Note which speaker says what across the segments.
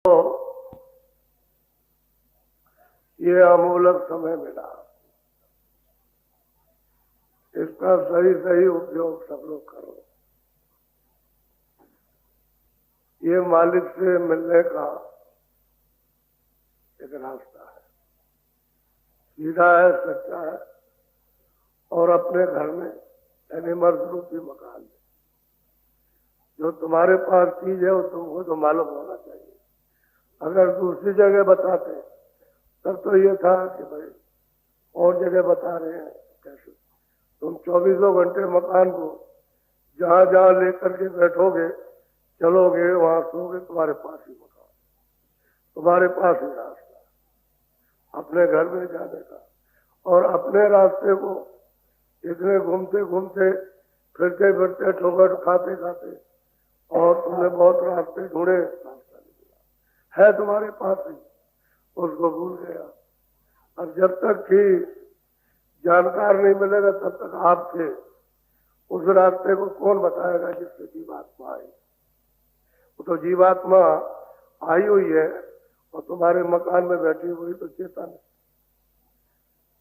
Speaker 1: तो ये अमूलक समय मिला, इसका सही सही उपयोग सब लोग करो। ये मालिक से मिलने का एक रास्ता है, सीधा है, सच्चा है, और अपने घर में यानी मर्द रूपी मकान में जो तुम्हारे पास चीज है वो तुमको तो मालूम होना चाहिए। अगर दूसरी जगह बताते तब तो ये था कि भाई और जगह बता रहे हैं, कैसे तुम 24 घंटे मकान को जहां जहां लेकर के बैठोगे, चलोगे, वहां सोगे, तुम्हारे पास ही मकान, तुम्हारे पास ही रास्ता अपने घर में जाने का। और अपने रास्ते को इतने घूमते घूमते, फिरते फिरते, ठोकर खाते खाते, और तुमने बहुत रास्ते ढूंढे, रास्ता नहीं मिला, है तुम्हारे पास ही, उसको भूल गया। और जब तक कि जानकार नहीं मिलेगा तब तक आपसे उस रास्ते को कौन बताएगा जिससे जीवात्मा आई। वो तो जीवात्मा आई हुई है और तुम्हारे मकान में बैठी हुई तो चेतन है।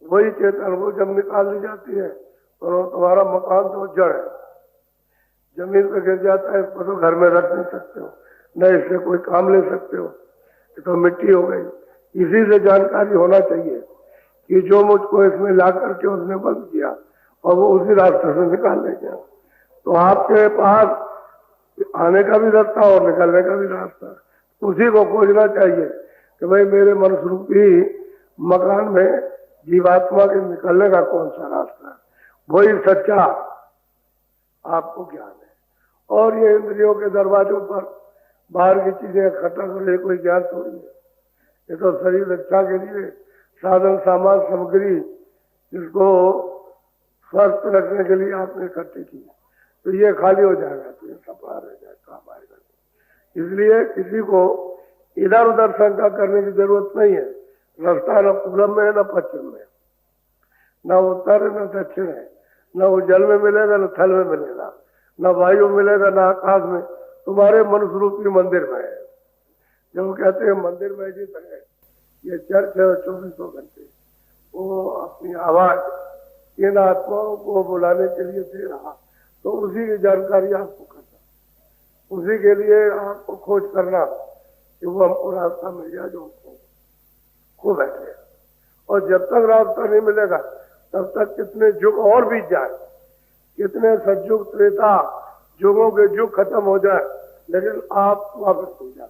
Speaker 1: वही चेतन वो जब निकाल ली जाती है तो तुम्हारा मकान तो जड़ है, जमीन पे गिर जाता है, इसको तो घर में रख नहीं सकते हो, न इससे कोई काम ले सकते हो, ये तो मिट्टी हो गई। इसी से जानकारी होना चाहिए कि जो मुझको इसमें ला करके उसने बंद किया और वो उसी रास्ते से निकाल ले गया। तो आपके पास आने का भी रास्ता और निकलने का भी रास्ता, उसी को खोजना चाहिए कि भाई मेरे मनस्वरूपी मकान में जीवात्मा के निकलने का कौन सा रास्ता है। वही सच्चा आपको ज्ञान है। और ये इंद्रियों के दरवाजों पर बाहर की चीजें इकट्ठा करने कोई ज्ञान थोड़ी है। ये तो शरीर रक्षा के लिए साधन सामान सामग्री जिसको स्वस्थ रखने के लिए आपने इकट्ठे की, तो ये खाली हो जाएगा तो ये सफा रह जाए, काम आएगा। इसलिए किसी को इधर उधर शंका करने की जरूरत नहीं है। रास्ता न पूरब में है न पश्चिम में, न उत्तर है न दक्षिण है, न वो जल में मिलेगा न थल में मिलेगा, न वायु मिलेगा न आकाश में, तुम्हारे मनुष्य मंदिर में है। जो कहते हैं मंदिर में जित है, ये चर्च है 24 घंटे, वो अपनी आवाज इन आत्माओं को बुलाने के लिए दे रहा, तो उसी की जानकारी आपको करना, उसी के लिए आपको खोज करना कि वो हमको रास्ता मिल जाए जो हमको खो बैठे। और जब तक रास्ता नहीं मिलेगा तब तक कितने युग और बीत जाए, कितने सतयुग त्रेता युगों के युग खत्म हो जाए, लेकिन आप वापस हो जाए,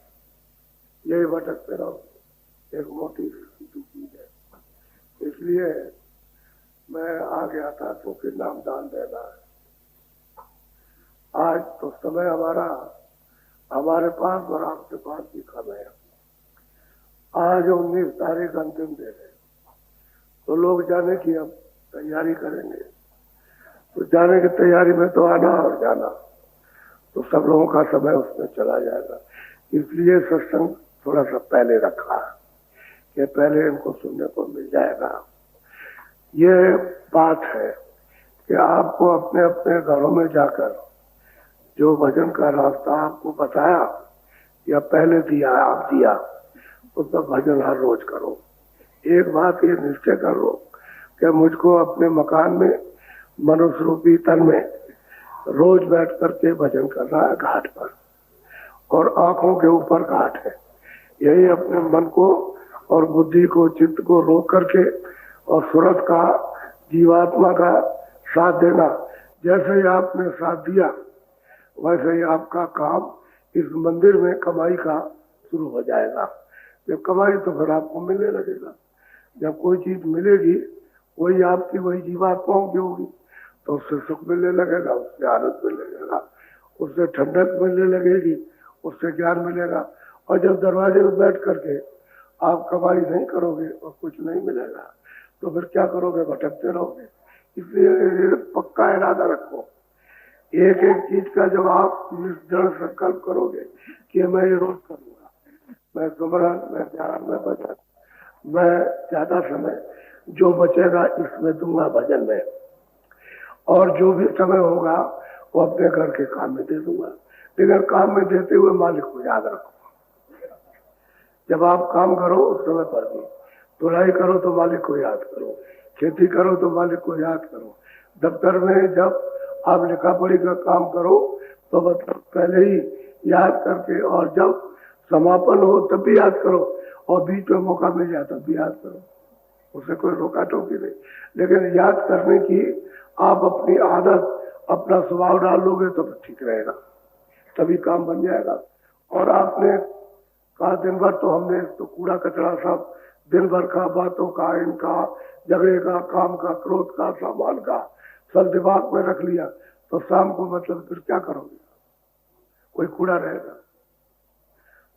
Speaker 1: यही भटकते रहो। एक मोटी चीज है। इसलिए मैं आ गया था क्योंकि नाम दान देना है। आज तो समय हमारे पास और आपके पास भी कम है। आज 19 तारीख अंतिम दिन है, तो लोग जाने की हम तैयारी करेंगे। तो जाने की तैयारी में तो आना और जाना, तो सब लोगों का समय उसमें चला जाएगा। इसलिए सत्संग थोड़ा सा पहले रखा कि पहले इनको सुनने को मिल जाएगा। ये बात है कि आपको अपने अपने घरों में जाकर जो भजन का रास्ता आपको बताया या पहले दिया, आप दिया, उसका भजन हर रोज करो। एक बात ये निश्चय करो कि मुझको अपने मकान में मनुष्य रूपी तन में रोज बैठ करके भजन करना है घाट पर, और आंखों के ऊपर घाट है। यही अपने मन को और बुद्धि को, चित्त को रोक करके और सूरत का, जीवात्मा का साथ देना। जैसे ही आपने साथ दिया वैसे ही आपका काम इस मंदिर में कमाई का शुरू हो जाएगा। जब कमाई तो फिर आपको मिलने लगेगा। जब कोई चीज मिलेगी वही आपकी, वही जीवात्माओं की होगी, तो उससे सुख मिलने लगेगा, उससे आनंद मिलने लगेगा, उससे ठंडक मिलने लगेगी, उससे ज्ञान मिलेगा। और जब दरवाजे में बैठ करके आप कमाई नहीं करोगे और कुछ नहीं मिलेगा तो फिर क्या करोगे? भटकते रहोगे। इसलिए पक्का इरादा रखो, एक एक चीज का जब आप दृढ़ संकल्प करोगे कि मैं ये रोज करूंगा, मैं सुमरन, मैं ध्यान, मैं भजन, मैं ज्यादा समय जो बचेगा इसमें दूंगा भजन में, और जो भी समय होगा वो अपने घर के काम में दे दूंगा। लेकिन काम में देते हुए मालिक को याद रखो। जब आप काम करो उस समय पर भी, धुलाई करो तो मालिक को याद करो, खेती करो तो मालिक को याद करो, दफ्तर में जब आप लिखा पढ़ी का काम करो तो मतलब पहले ही याद करके, और जब समापन हो तब भी याद करो, और बीच में मौका मिल जाए तब भी याद करो, उसे कोई रोका टोकी नहीं। लेकिन याद करने की आप अपनी आदत, अपना स्वभाव डाल लोगे तो ठीक रहेगा, तभी काम बन जाएगा। और आपने कहा दिन भर तो हमने तो कूड़ा कचरा सब दिन भर का, बातों का, इनका झगड़े का, काम का, क्रोध का, सामान का सब दिमाग में रख लिया, तो शाम को मतलब फिर क्या करोगे? कोई कूड़ा रहेगा,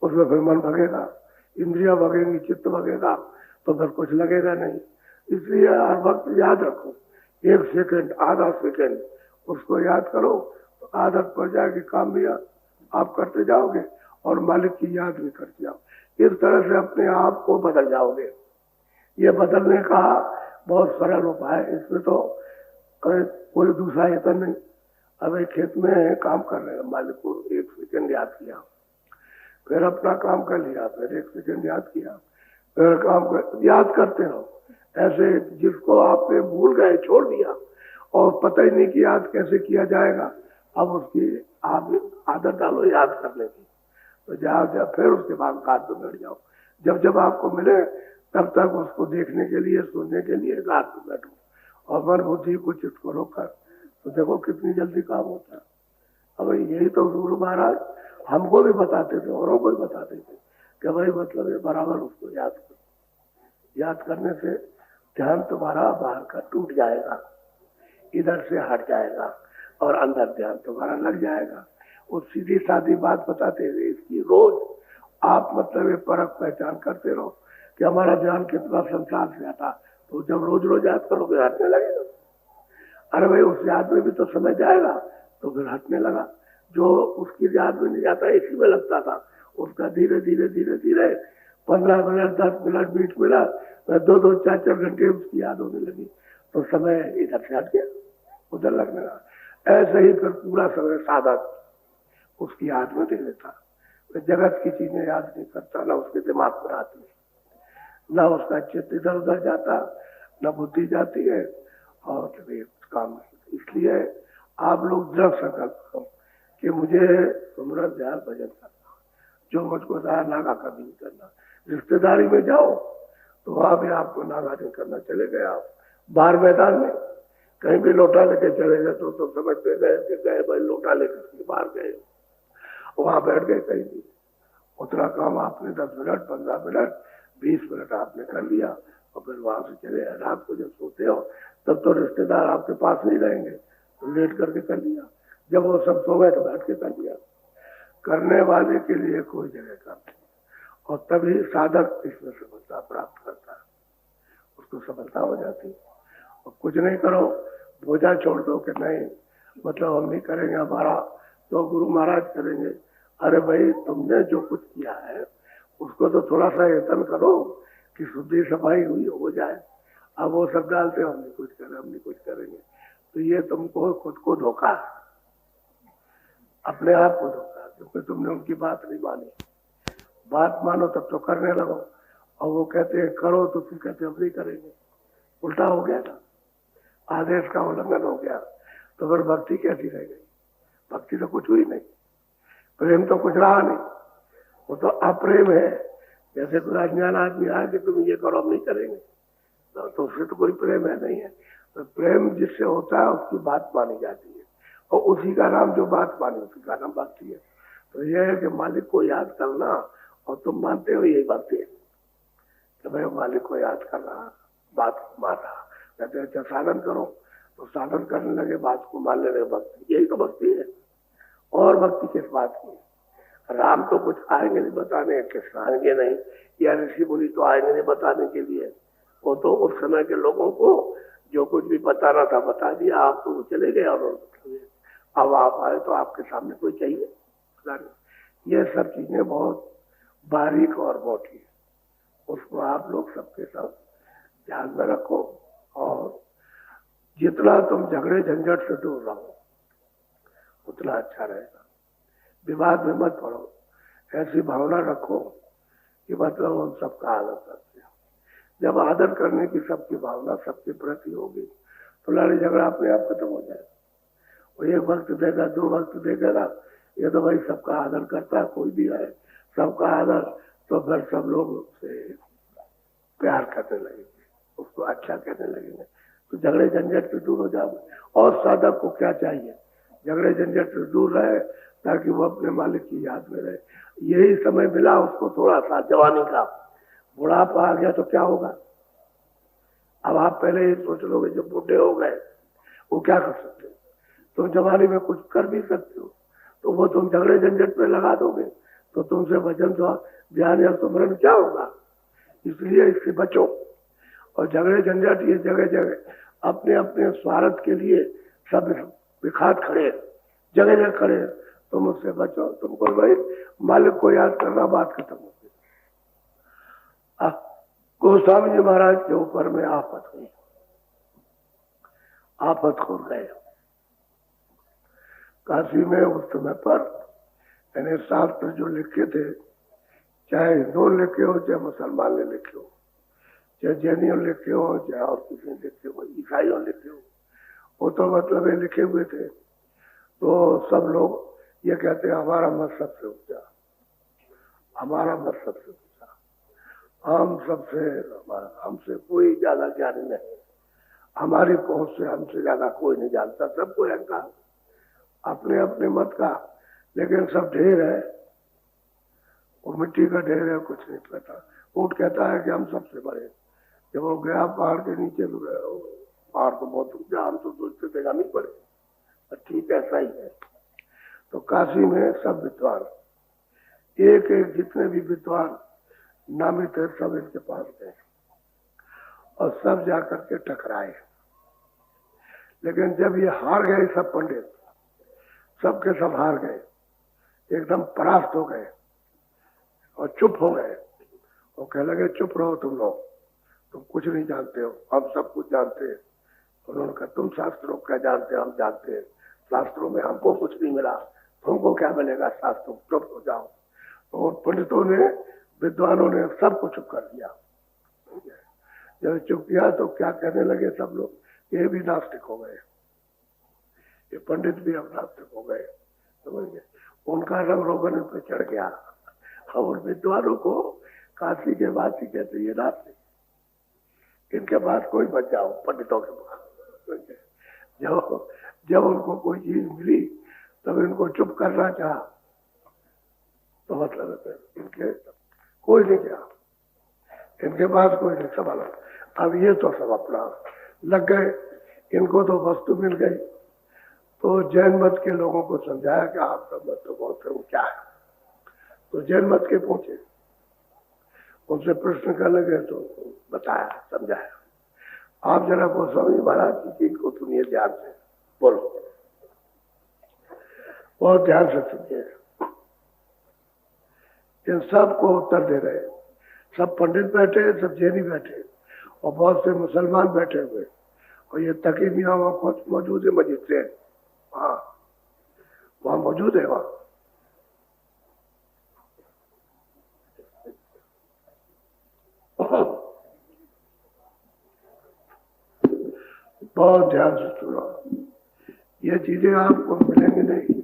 Speaker 1: उसमें फिर मन भगेगा, इंद्रियां भगेंगी, चित्त भगेगा, तो फिर कुछ लगेगा नहीं। इसलिए हर वक्त याद रखो, 1 सेकंड, आधा सेकंड उसको याद करो, तो आदत पड़ जाएगी, काम भी आप करते जाओगे और मालिक की याद भी करते जाओ। इस तरह से अपने आप को बदल जाओगे। ये बदलने का बहुत सरल उपाय है, इसमें तो कोई दूसरा यतन नहीं। अब एक खेत में काम कर रहे हैं, मालिक को 1 सेकंड याद किया, फिर अपना काम कर लिया, फिर 1 सेकंड याद किया, फिर काम कर, याद करते रहो। ऐसे जिसको आपने भूल गए, छोड़ दिया और पता ही नहीं कि याद कैसे किया जाएगा, अब उसकी आप आदत डालो याद करने की, तो जाओ फिर उसके बाद गात में बैठ जाओ। जब जब आपको मिले तब तक उसको देखने के लिए, सुनने के लिए गात में बैठो, और मन बुद्धि को चित्त को रोककर, तो देखो कितनी जल्दी काम होता है। अब यही तो गुरु महाराज हमको भी बताते थे, औरों को भी बताते थे कि भाई मतलब ये बराबर उसको याद करो। याद करने से ध्यान तुम्हारा बाहर का टूट जाएगा, इधर से हट जाएगा, और अंदर ध्यान तुम्हारा लग जाएगा। वो सीधी सादी बात बताते हुए इसकी रोज आप मतलब ये परख पहचान करते रहो कि हमारा ध्यान कितना संसार से हटा, तो जब रोज रोज याद करोगे हटने लगेगा। अरे भाई उस याद में भी तो समय जाएगा, तो फिर हटने लगा। जो उसकी याद में नहीं जाता, इसी में लगता था, उसका धीरे धीरे धीरे धीरे 15 मिनट, 10 मिनट, 20 मिनट, 2-2, 4-4 घंटे उसकी याद होने लगी, तो समय इधर से हट गया, उधर लगने लगा। ऐसे ही फिर पूरा समय साधक उसकी याद में दे देता, जगत की चीजें याद नहीं करता, ना उसके दिमाग में आती, ना उसका चित्त इधर उधर जाता, ना बुद्धि जाती है, और काम नहीं। इसलिए आप लोग दृढ़ संकल्प करो कि मुझे सुमरन ध्यान भजन करना, जो मुझको नागा कभी नहीं करना। रिश्तेदारी में जाओ तो वहां भी आपको नागा नहीं करना, चले गए आप बाहर मैदान में कहीं भी लोटा लेके चले गए तो समझते गए भाई लोटा लेकर बाहर गए, वहां बैठ गए कहीं भी, उतना काम आपने 10 मिनट, 15 मिनट, 20 मिनट आपने कर लिया, और फिर वहां से चले। रात को जब सोते हो तब तो रिश्तेदार आपके पास नहीं रहेंगे, तो लेट करके कर लिया, जब वो सब सो गए तो बैठ के कर लिया। करने वाले के लिए कोई जगह काम नहीं, और तभी साधक इसमें सफलता प्राप्त करता है, उसको सफलता हो जाती है। और कुछ नहीं करो, बोझा छोड़ दो कि नहीं मतलब हम नहीं करेंगे, हमारा तो गुरु महाराज करेंगे। अरे भाई तुमने जो कुछ किया है उसको तो थोड़ा सा यत्न करो कि शुद्धि सफाई हुई हो जाए। अब वो सब डालते हो हम नहीं कुछ करें, हम नहीं कुछ करेंगे, तो ये तुमको खुद को धोखा, अपने आप को धोखा, क्योंकि तुमने उनकी बात नहीं मानी। बात मानो तब तो करने लगो, और वो कहते हैं करो तो तुम कहते हम नहीं करेंगे, उल्टा हो गया ना, आदेश का उल्लंघन हो गया, तो फिर भक्ति कैसी रह गई? भक्ति तो कुछ हुई नहीं, प्रेम तो कुछ रहा नहीं, वो तो अप्रेम है। जैसे कोई अज्ञान आदमी आए कि तुम ये करो हम नहीं करेंगे, तो उससे तो कोई प्रेम है नहीं है। तो प्रेम जिससे होता है उसकी बात मानी जाती है, और उसी का नाम जो बात मानी उसी का नाम भक्ति है। तो यह है कि मालिक को याद करना, और तुम मानते हो यही भक्ति है कि भाई मालिक को याद करना, बात मान रहा, कहते अच्छा साधन करो, तो साधन करने लगे, बात को मानने लगे, भक्ति, यही तो भक्ति है। और भक्ति किस बात की? राम तो कुछ आएंगे नहीं बताने, कृष्ण आएंगे नहीं, या ऋषि मुनि तो आएंगे नहीं बताने के लिए, वो तो उस समय के लोगों को जो कुछ भी बताना था बता दिया, आप तो चले गए, और अब आप आए तो आपके सामने कोई चाहिए? ये सब चीजें बहुत बारीक और मोटी है, उसको आप लोग सबके सब ध्यान में रखो, और जितना तुम झगड़े झंझट से दूर रहो उतना अच्छा रहेगा। विवाद में मत पड़ो, ऐसी भावना रखो कि मतलब हम सबका आदर करते हैं। जब आदर करने की सबकी भावना सबके प्रति होगी तो लड़ाई झगड़ा अपने आप खत्म हो जाएगा। वो एक वक्त देगा, दो वक्त देगा, ये तो भाई सबका आदर करता है, कोई भी है सबका आदर, तो फिर सब लोग उससे प्यार करने लगेंगे, उसको अच्छा कहने लगेंगे, तो झगड़े झंझट से दूर हो जाओगे। और साधक को क्या चाहिए? झगड़े झंझट से दूर रहे ताकि वो अपने मालिक की याद में रहे। यही समय मिला उसको थोड़ा सा जवानी का, बुढ़ापा आ गया तो क्या होगा? अब आप पहले ही सोच लोगे जब बूढ़े हो गए वो क्या कर सकते हो? तुम जवानी में कुछ कर भी सकते हो, तो वो तुम झगड़े झंझट पे लगा दोगे तो तुमसे भजन ध्यान या सुमरन क्या होगा? इसलिए इससे बचो। और झगड़े झंझट ये जगह जगह अपने अपने स्वार्थ के लिए सब विखात खड़े, जगह जगह खड़े, तुम उससे बचो। तुमको भाई मालिक को याद करना, बात खत्म हो गई। गोस्वामी जी महाराज के ऊपर में आफत हुई, आफत हो गए। काशी में उस समय पर यानी शास्त्र जो लिखे थे, चाहे हिंदू लिखे हो, चाहे मुसलमान ने लिखे हो, चाहे जैनियों लिखे हो, चाहे और किसी ने लिखे हो, ईसाइयों लिखे हो, वो तो मतलब ये लिखे हुए थे। तो सब लोग ये कहते हैं हमारा मत सबसे ऊंचा, हमारा मत सबसे ऊंचा, हमसे कोई ज्यादा ज्ञानी नहीं, हमारी पहुंच से हमसे ज्यादा कोई नहीं जानता। सबको अहंकार अपने अपने मत का, लेकिन सब ढेर है, वो मिट्टी का ढेर है, कुछ नहीं पता। ऊंट कहता है कि हम सबसे बड़े, जब वो गया पहाड़ के नीचे तो गया, पहाड़ तो बहुत ऊंचा, हम तो सोचते थे हम ही पड़े, ठीक ऐसा ही है। तो काशी में सब विद्वान, एक एक जितने भी विद्वान नामित है सब इनके पास गए और सब जाकर के टकराए। लेकिन जब ये हार गए, सब पंडित सबके सब हार गए, एकदम परास्त हो गए और चुप हो गए। और कह लगे चुप रहो तुम लोग, तुम कुछ नहीं जानते हो, हम सब कुछ जानते हैं। उन्होंने कहा तुम शास्त्रों क्या जानते हो? हम जानते हैं, शास्त्रों में हमको कुछ नहीं मिला, तुमको क्या मिलेगा शास्त्रों, चुप हो जाओ। तो पंडितों ने, विद्वानों ने सबको चुप कर दिया। जब चुप किया तो क्या कहने लगे सब लोग, ये भी नास्तिक हो गए, ये पंडित भी अब नास्तिक हो गए, समझ गए? उनका रंग रोगन पे चढ़ गया। और विद्वानों को काशी के वासी कहते ये नास्तिक, इनके पास कोई बच जाओ, पंडितों के पास। जब उनको कोई चीज मिली तब इनको चुप करना चाहा, तो मतलब इनके कोई नहीं गया, इनके पास कोई नहीं संभाला। अब ये तो सब अपना लग गए, इनको तो वस्तु मिल गई। तो जैन मत के लोगों को समझाया कि आप सब मत तो बहुत ऊंचा है। तो जैन मत के पूछे, उनसे प्रश्न कर लगे तो बताया, समझाया। आप जरा गोस्वामी महाराज की चीज को सुनिए ध्यान से, बोलो, बहुत ध्यान से सुनिए। इन सबको उत्तर दे रहे, सब पंडित बैठे, सब जैनी बैठे और बहुत से मुसलमान बैठे हुए, और ये तकी मियाँ वहां मौजूद है, मस्जिद से, हाँ वहां मौजूद है। वहां बहुत ध्यान से सुनो, ये चीजें आपको मिलेंगी नहीं।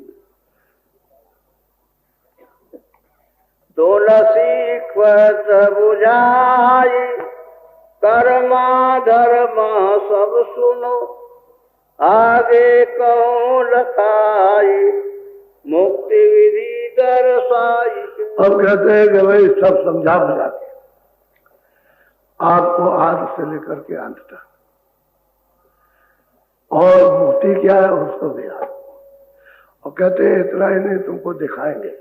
Speaker 2: तुलसी ख्वत बुझाई, कर्मा धर्म सब सुनो, आगे कहूँ लखाई, मुक्ति विधि दर्शाई।
Speaker 1: अब कहते हैं कि भाई सब समझा बुझाते आपको आदि से लेकर के अंत तक, और मुक्ति क्या है उसको भी याद। और कहते हैं इतना ही नहीं, तुमको दिखाएंगे।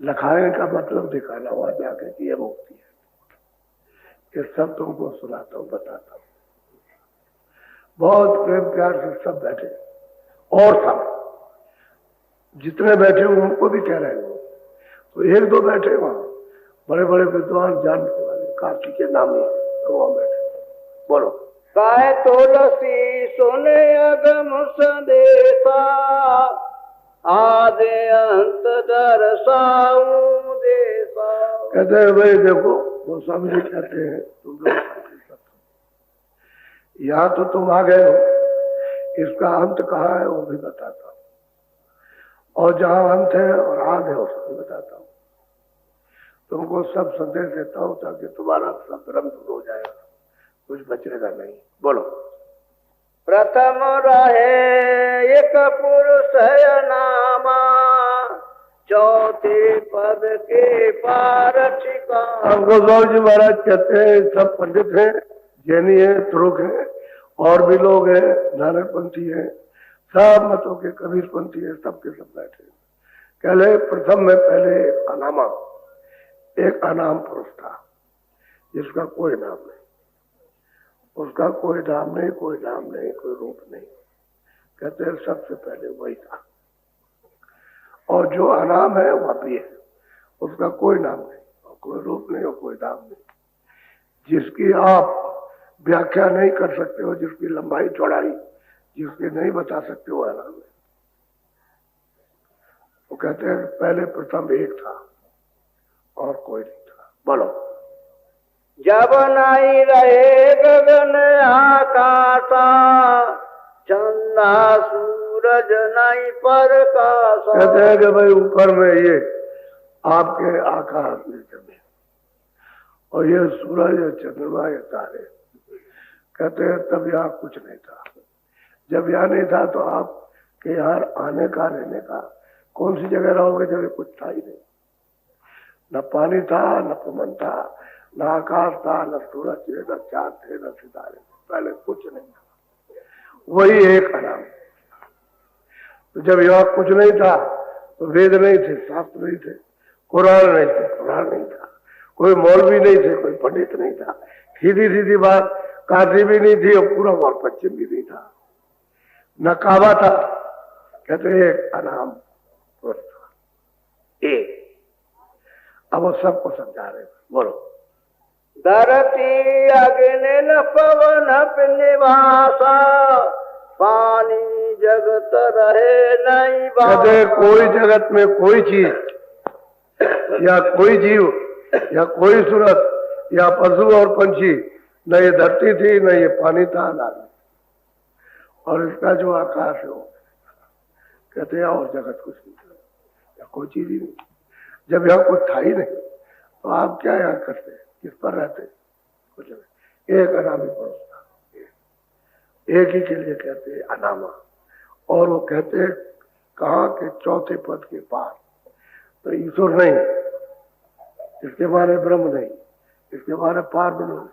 Speaker 1: लखाएं का मतलब दिखाना हुआ जाके कि ये मुक्ति है। ये सब तुमको सुनाता हूँ, बताता हूँ। बहुत प्रेम प्यार से सब बैठे, और सब जितने बैठे हुए उनको भी कह रहे हो। तो एक दो बैठे वहां बड़े बड़े विद्वान जानने वाले, काशी के नामी, तो वहां बैठे। बोलो,
Speaker 2: काय तुलसी सुने अगम संदेशा, आदि अंत दर्शाऊं देशा।
Speaker 1: कहते हैं भाई देखो वो स्वामी जी कहते हैं तुम लोग यहाँ तो तुम आ गए हो, इसका अंत कहाँ है वो भी बताता हूँ, और जहाँ अंत है और आद है उसको भी बताता हूँ। तुमको सब संदेश देता हूँ ताकि तुम्हारा सब भ्रम दूर हो जाएगा, कुछ बचेगा नहीं। बोलो।
Speaker 2: प्रथम रहे एक पुरुष नामा, चौथे पद के पार ठिकाना।
Speaker 1: गोस्वामी जी महाराज कहते हैं सब पंडित हैं, जैनी है, तुरुक है, और भी लोग हैं, नानकपंथी है, सब मतों के कबीरपंथी है, सबके सब बैठे। कहले प्रथम में पहले अनामा, एक अनाम पुरुष था जिसका कोई नाम नहीं, उसका कोई नाम नहीं, कोई नाम नहीं, कोई रूप नहीं। कहते हैं सबसे पहले वही था, और जो अनाम है वह भी है, उसका कोई नाम नहीं और कोई रूप नहीं और कोई नाम नहीं, जिसकी आप व्याख्या नहीं कर सकते हो, जिसकी लंबाई चौड़ाई जिसकी नहीं बता सकते हो अनाम है। वो कहते हैं पहले प्रथम एक था और कोई नहीं था। बोलो।
Speaker 2: जब नहीं रहे गगन आकाशा, चंदा सूरज नहीं प्रकाश।
Speaker 1: कहते हैं कि भाई ऊपर में ये आपके आकाश में जमे और ये सूरज या चंद्रमा या तारे, कहते हैं तब यहाँ कुछ नहीं था। जब यहाँ नहीं था तो आप के यहाँ आने का रहने का कौन सी जगह रहोगे जब कुछ था ही नहीं। न पानी था, न पवन था, न आकाश था, न सूरज थे, न चांद थे, न सितारे थे, पहले कुछ नहीं था, वही एक अनाम। तो जब यहाँ कुछ नहीं था तो वेद नहीं थे, शास्त्र नहीं थे, कुरान नहीं थे, कुरान नहीं था, कोई मौलवी नहीं थे, कोई पंडित नहीं था, सीधी सीधी बात काशी भी नहीं थी और पूरा और पश्चिम भी नहीं था, न काबा था। कहते एक अनाम पुरुष था, एक। अब वो सबको समझा रहे। बोलो।
Speaker 2: धरती अग्नि पवन निवासा, पानी जगत रहे नहीं बासा।
Speaker 1: कहते कोई जगत में कोई चीज या कोई जीव या कोई सूरत या पशु और पंछी, न ये धरती थी, न ये पानी था, ना और इसका जो आकाश है वो, कहते हैं और जगत कुछ नहीं था या कोई चीज ही नहीं। जब यहाँ कुछ था ही नहीं तो आप क्या यहाँ करते, किस पर रहते, कुछ नहीं। एक अनामी पुरुष था, एक ही के लिए कहते हैं अनामा। और वो कहते हैं कहा कि चौथे पद के पार, तो ईश्वर नहीं, इसके बारे ब्रह्म नहीं, इसके बारे पार भी नहीं।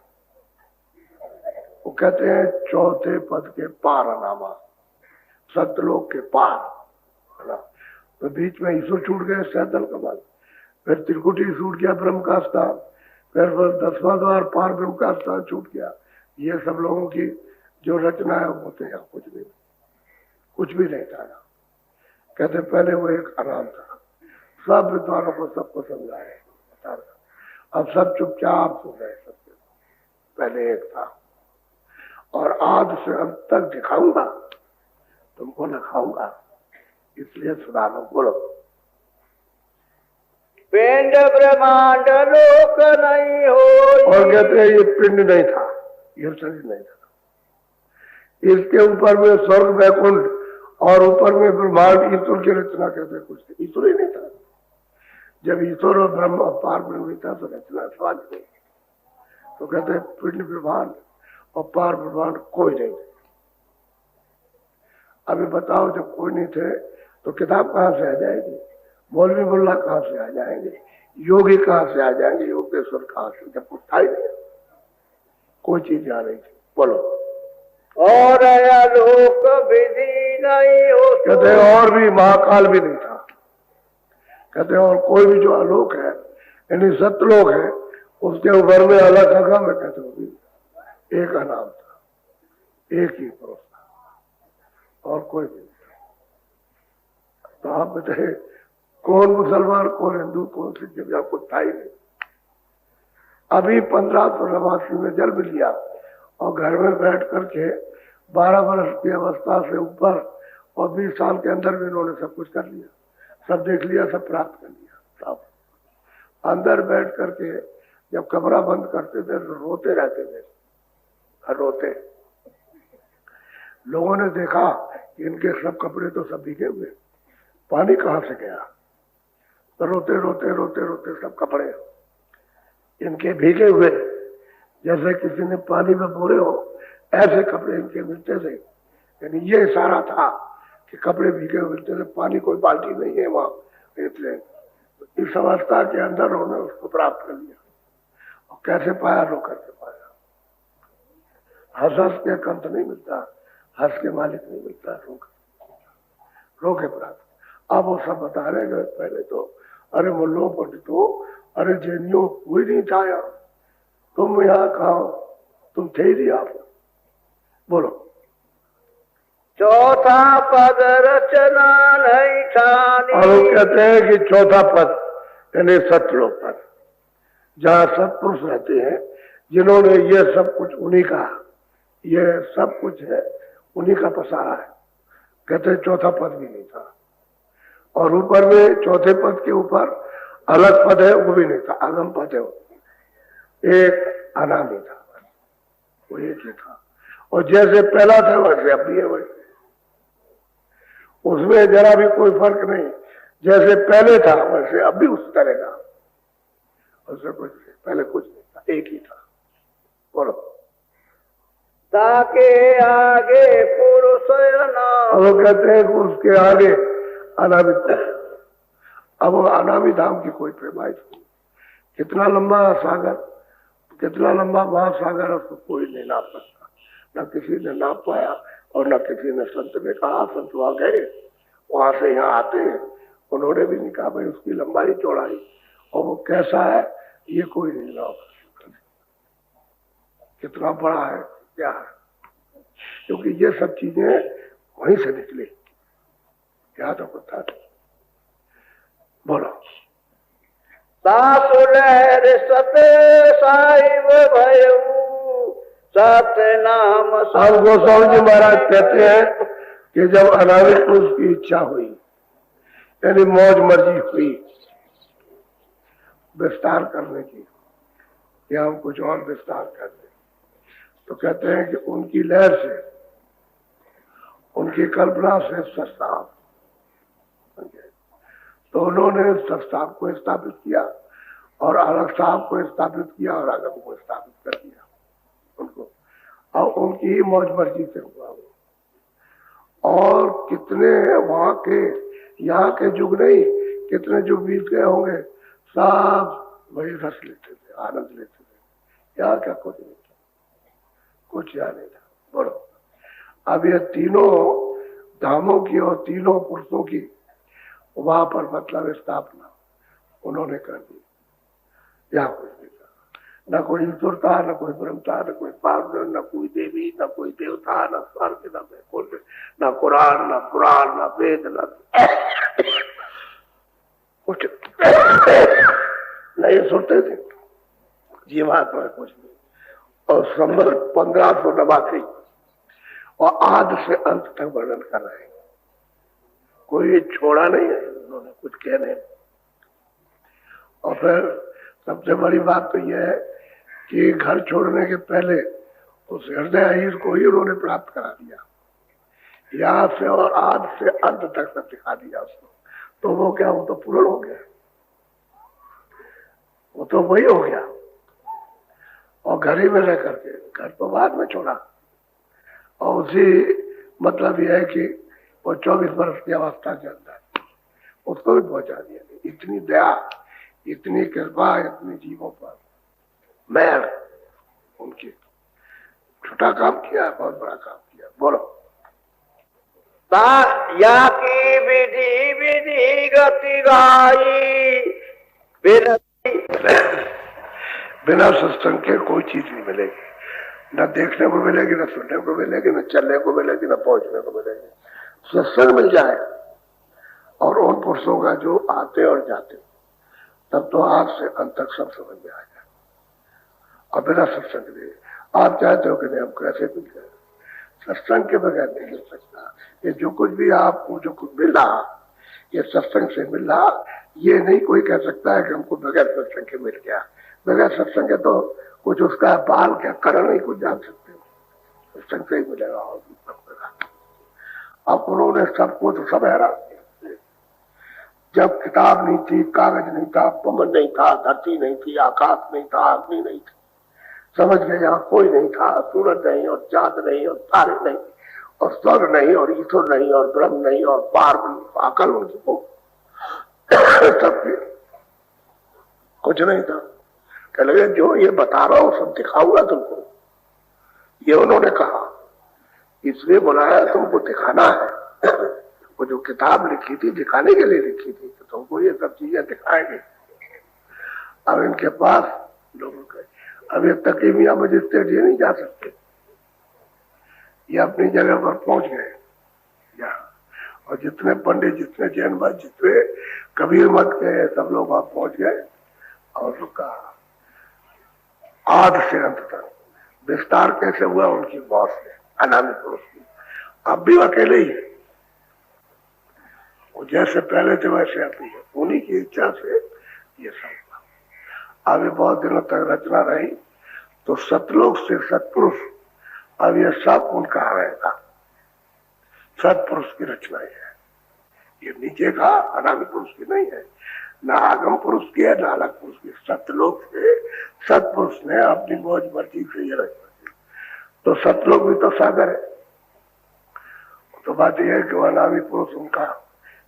Speaker 1: वो कहते हैं चौथे पद के पार अनामा, सत्यलोक के पार। तो बीच में ईश्वर छूट गए, सैतल कमल, फिर त्रिकुटी छूट गया, ब्रह्म का स्थान, फिर 10वां द्वार पार ब्रह्म का स्थान छूट गया। ये सब लोगों की जो रचना है वो तो यहाँ कुछ भी नहीं था। कहते पहले वो एक आराम था, सब विद्वानों को सबको समझाए, अब सब चुपचाप सुन रहे, सबके पहले एक था और आज से अंत तक दिखाऊंगा, तुमको न खाऊंगा, इसलिए सुना लो। बोलो।
Speaker 2: पिंड ब्रह्मांड लोक नहीं हो।
Speaker 1: और कहते हैं ये पिंड नहीं था, ये शरीर नहीं था, इसके ऊपर में स्वर्ग वैकुंठ और ऊपर में ब्रह्मांड, ईश्वर की रचना कहते कुछ ईश्वर ही नहीं था। जब ईश्वर और ब्रह्म और पार ब्रह्म नहीं था तो रचना सवाल नहीं। तो कहते हैं पिंड ब्रह्मांड और पार ब्रह्मांड कोई नहीं थे। अभी बताओ जब कोई नहीं थे तो किताब कहाँ से आ जाएगी, मौलवी मुल्ला कहाँ से आ जाएंगे, योगी कहाँ से आ जाएंगे, योगेश्वर कहाँ से, जब कुछ था ही नहीं, कोई चीज आ रही थी। बोलो।
Speaker 2: और लोक विधि नहीं हो।
Speaker 1: कहते और भी महाकाल भी नहीं था। कहते और कोई भी जो आलोक है यानी सतलोक है, उसके ऊपर में अलग जगह में कहते हो एक नाम था, एक ही पुरुष था और कोई भी नहीं था। तो आप बताइए कौन मुसलमान, कौन हिंदू, कौन सिख, जब यहाँ कुछ था ही नहीं। अभी 1589 में जन्म लिया और घर में बैठ करके 12 वर्ष की अवस्था से ऊपर और 20 साल के अंदर भी इन्होंने सब कुछ कर लिया, सब देख लिया, सब प्राप्त कर लिया सब। अंदर बैठ करके जब कमरा बंद करते थे तो रोते रहते थे, रोते। लोगों ने देखा कि इनके सब कपड़े तो सब भीगे हुए, पानी कहां से गया। तो रोते रोते रोते रोते सब कपड़े इनके भीगे हुए, जैसे किसी ने पानी में बोरे हो ऐसे कपड़े इनके मिलते थे। यानी ये इशारा था कि कपड़े भीगे हुए मिलते थे, पानी कोई बाल्टी नहीं है वहां। इसलिए इस अवस्था के अंदर उन्होंने उसको प्राप्त कर लिया। और कैसे पाया? रो करके पाया। हंस हंस के कंत नहीं मिलता, हंस के मालिक नहीं मिलता, रो के प्राप्त। अब वो सब बता रहे गए। पहले तो अरे मुल्लो पंडितो, अरे जैनियों कोई नहीं था यहाँ, तुम यहाँ कहा हो? तुम थे ही नहीं आप। बोलो।
Speaker 2: चौथा पद रचना नहीं ठानी।
Speaker 1: और वो कहते हैं कि चौथा पद यानी सतलोक पद, जहाँ सत्पुरुष रहते हैं, जिन्होंने ये सब कुछ उन्हीं का, ये सब कुछ है उन्हीं का पसारा है। कहते हैं चौथा पद भी नहीं था। और ऊपर में चौथे पद के ऊपर अलग पद है, वो भी नहीं था, अगम पद है। एक अनामी था, वो एक ही था। और जैसे पहला था वैसे अब भी है, वैसे उसमें जरा भी कोई फर्क नहीं। जैसे पहले था वैसे अब भी उस तरह का, उससे कुछ पहले कुछ नहीं था, एक ही था। बोलो।
Speaker 2: ताके आगे पुरुष
Speaker 1: वो कहते हैं कि उसके आगे अनामी धाम। अब अनामी धाम की कोई पैमाइश नहीं। कितना लंबा सागर, कितना लंबा महासागर, उसको कोई नहीं नाप सकता। न किसी ने नाप पाया और न किसी ने संत ने कहा। संत वहां गए, वहां से यहाँ आते हैं, उन्होंने भी नहीं कहा भाई उसकी लंबाई चौड़ाई और वो कैसा है, ये कोई नहीं नाप सकता। कितना बड़ा है, क्या है, क्योंकि ये सब चीजें वहीं से निकली, क्या तो पता नहीं। बोलो।
Speaker 2: सते साहिब भयऊ सत्य नाम।
Speaker 1: अब गोस्वामी जी महाराज कहते हैं कि जब अनामी पुरुष की इच्छा हुई, यानी मौज मर्जी हुई विस्तार करने की, या हम कुछ और विस्तार कर दें, तो कहते हैं कि उनकी लहर से, उनकी कल्पना से सस्ताव, तो उन्होंने सस्ताव को स्थापित किया और अलग साहब को स्थापित किया और आगम को स्थापित कर दिया उनको। और उनकी मौज मर्जी से हुआ। और कितने वहां के, यहाँ के युग नहीं, कितने युग बीत गए होंगे, सब वही रस लेते थे, आनंद लेते थे। यहाँ क्या कुछ नहीं था, कुछ यहाँ नहीं था। बोलो। अब ये तीनों धामों की और तीनों पुरुषों की वहां पर मतलब स्थापना उन्होंने कर दी। यहाँ कुछ नहीं था, न कोई ईश्वर था, न कोई ब्रह्म था, न कोई पार्वती, न कोई देवी, न कोई देवता, न स्वर्ग, न कुल, न कुरान, न पुराण, न वेद, न कुछ नहीं सुनते थे जीवात्मा, कुछ नहीं। और संवत 1589 और आदि से अंत तक वर्णन कर रहे हैं। कोई छोड़ा नहीं है उन्होंने कुछ कहने। और फिर सबसे बड़ी बात तो यह है कि घर छोड़ने के पहले उस हृदय अहीर को ही उन्होंने प्राप्त करा दिया, यहाँ से और आदि से अंत तक सब दिखा दिया उसको। तो वो क्या, वो तो पूर्ण हो गया, वो तो वही हो गया। और घर ही में रह करके, घर तो बाद में छोड़ा, और उसी मतलब यह है कि वो 24 वर्ष की अवस्था के अंदर उसको भी पहुंचा दिया। इतनी दया, इतनी कृपा, इतनी जीवों पर मेहर उनकी। छोटा काम किया, बहुत बड़ा काम किया। बोलो।
Speaker 2: या की विधि विधि गति गाई,
Speaker 1: बिना सत्संग के कोई चीज नहीं मिलेगी, न देखने को मिलेगी, न सुनने को मिलेगी, न चलने को मिलेगी, न पहुंचने को मिलेगी। सत्संग मिल जाए और उन पुरुषों का जो आते और जाते, तब तो आज से अंत तक सब समझ में आ जाए। और बिना सत्संग के आप चाहते हो कि नहीं हम कैसे मिल जाए, सत्संग के बगैर नहीं मिल सकता। ये जो कुछ भी आपको जो कुछ मिल रहा, ये सत्संग से मिला, ये नहीं कोई कह सकता है कि हमको बगैर सत्संग के मिल गया। बगैर सत्संग के तो कुछ उसका बाल क्या करण नहीं कुछ जान सकते हो, सत्संग से ही मिलेगा। और अब उन्होंने सबको तो सब हैरान किया। जब किताब नहीं थी, कागज नहीं था, पवन नहीं था, धरती नहीं थी, आकाश नहीं था, अग्नि नहीं थी, समझ गए यहाँ कोई नहीं था, सूरज नहीं और चांद नहीं और तारे नहीं और स्वर्ग नहीं और ईश्वर नहीं और ब्रह्म नहीं और पार अकल उनको सब कुछ नहीं था। कह लगे जो ये बता रहा हूं सब दिखाऊंगा तुमको, ये उन्होंने कहा, इसलिए बुलाया तुमको दिखाना है। वो जो किताब लिखी थी दिखाने के लिए लिखी थी, तो तुमको ये सब चीजें दिखाएंगे। अब इनके पास लोगों के अब ये तकीमिया मजिस्ट्रेट ये नहीं जा सकते, ये अपनी जगह पर पहुंच गए यहाँ। और जितने पंडित, जितने जैन मत, जितने कबीर मत के सब लोग वहां पहुंच गए और उसका आद से अंत तक विस्तार कैसे हुआ उनकी मौत से, अनामी पुरुष की। अब भी अकेले ही है, वो जैसे पहले थे वैसे अभी है, उन्हीं की इच्छा से ये सब हुआ। अभी बहुत दिनों तक रचना रही तो सतलोक से सतपुरुष, अब ये सब उनका रहेगा, सतपुरुष की रचना है। ये नीचे का अनामी पुरुष की नहीं है, ना आगम पुरुष की है, ना अलग पुरुष की। सतलोक से सतपुरुष ने अपनी मौज मर्जी से ये रचना की। तो सतलोक भी तो सागर है। तो बात यह है कि वह अनामी पुरुष उनका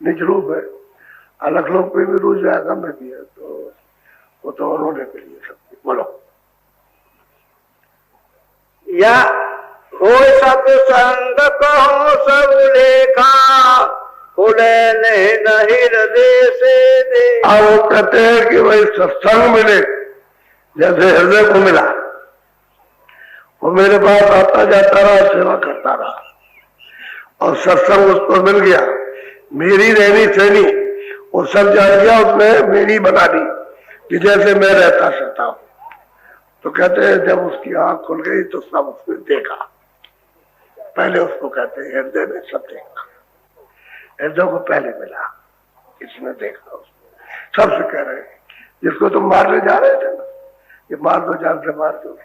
Speaker 1: निज रूप है, अलग लोग पे भी रूज है, आगम में भी है, तो वो तो उन्होंने के लिए सब। बोलो
Speaker 2: या हो सत्संग कहो सब लेखा, खुले नहीं हृदय से दे।
Speaker 1: अब वो कहते हैं कि भाई सत्संग मिले जैसे हृदय को मिला, वो मेरे पास आता जाता रहा, सेवा करता रहा और सत्संग उसको मिल गया। मेरी रहनी सहनी वो सब जान गया, उसने मेरी बना दी कि जैसे मैं रहता सहता हूं। तो कहते हैं जब उसकी आंख खुल गई तो सब उसने देखा। पहले उसको कहते हैं हृदय में सब देखा, हृदय को पहले मिला, इसने देखा उसको। सबसे कह रहे हैं जिसको तुम मारने जा रहे थे ना, ये मार दो, जान से मार दो,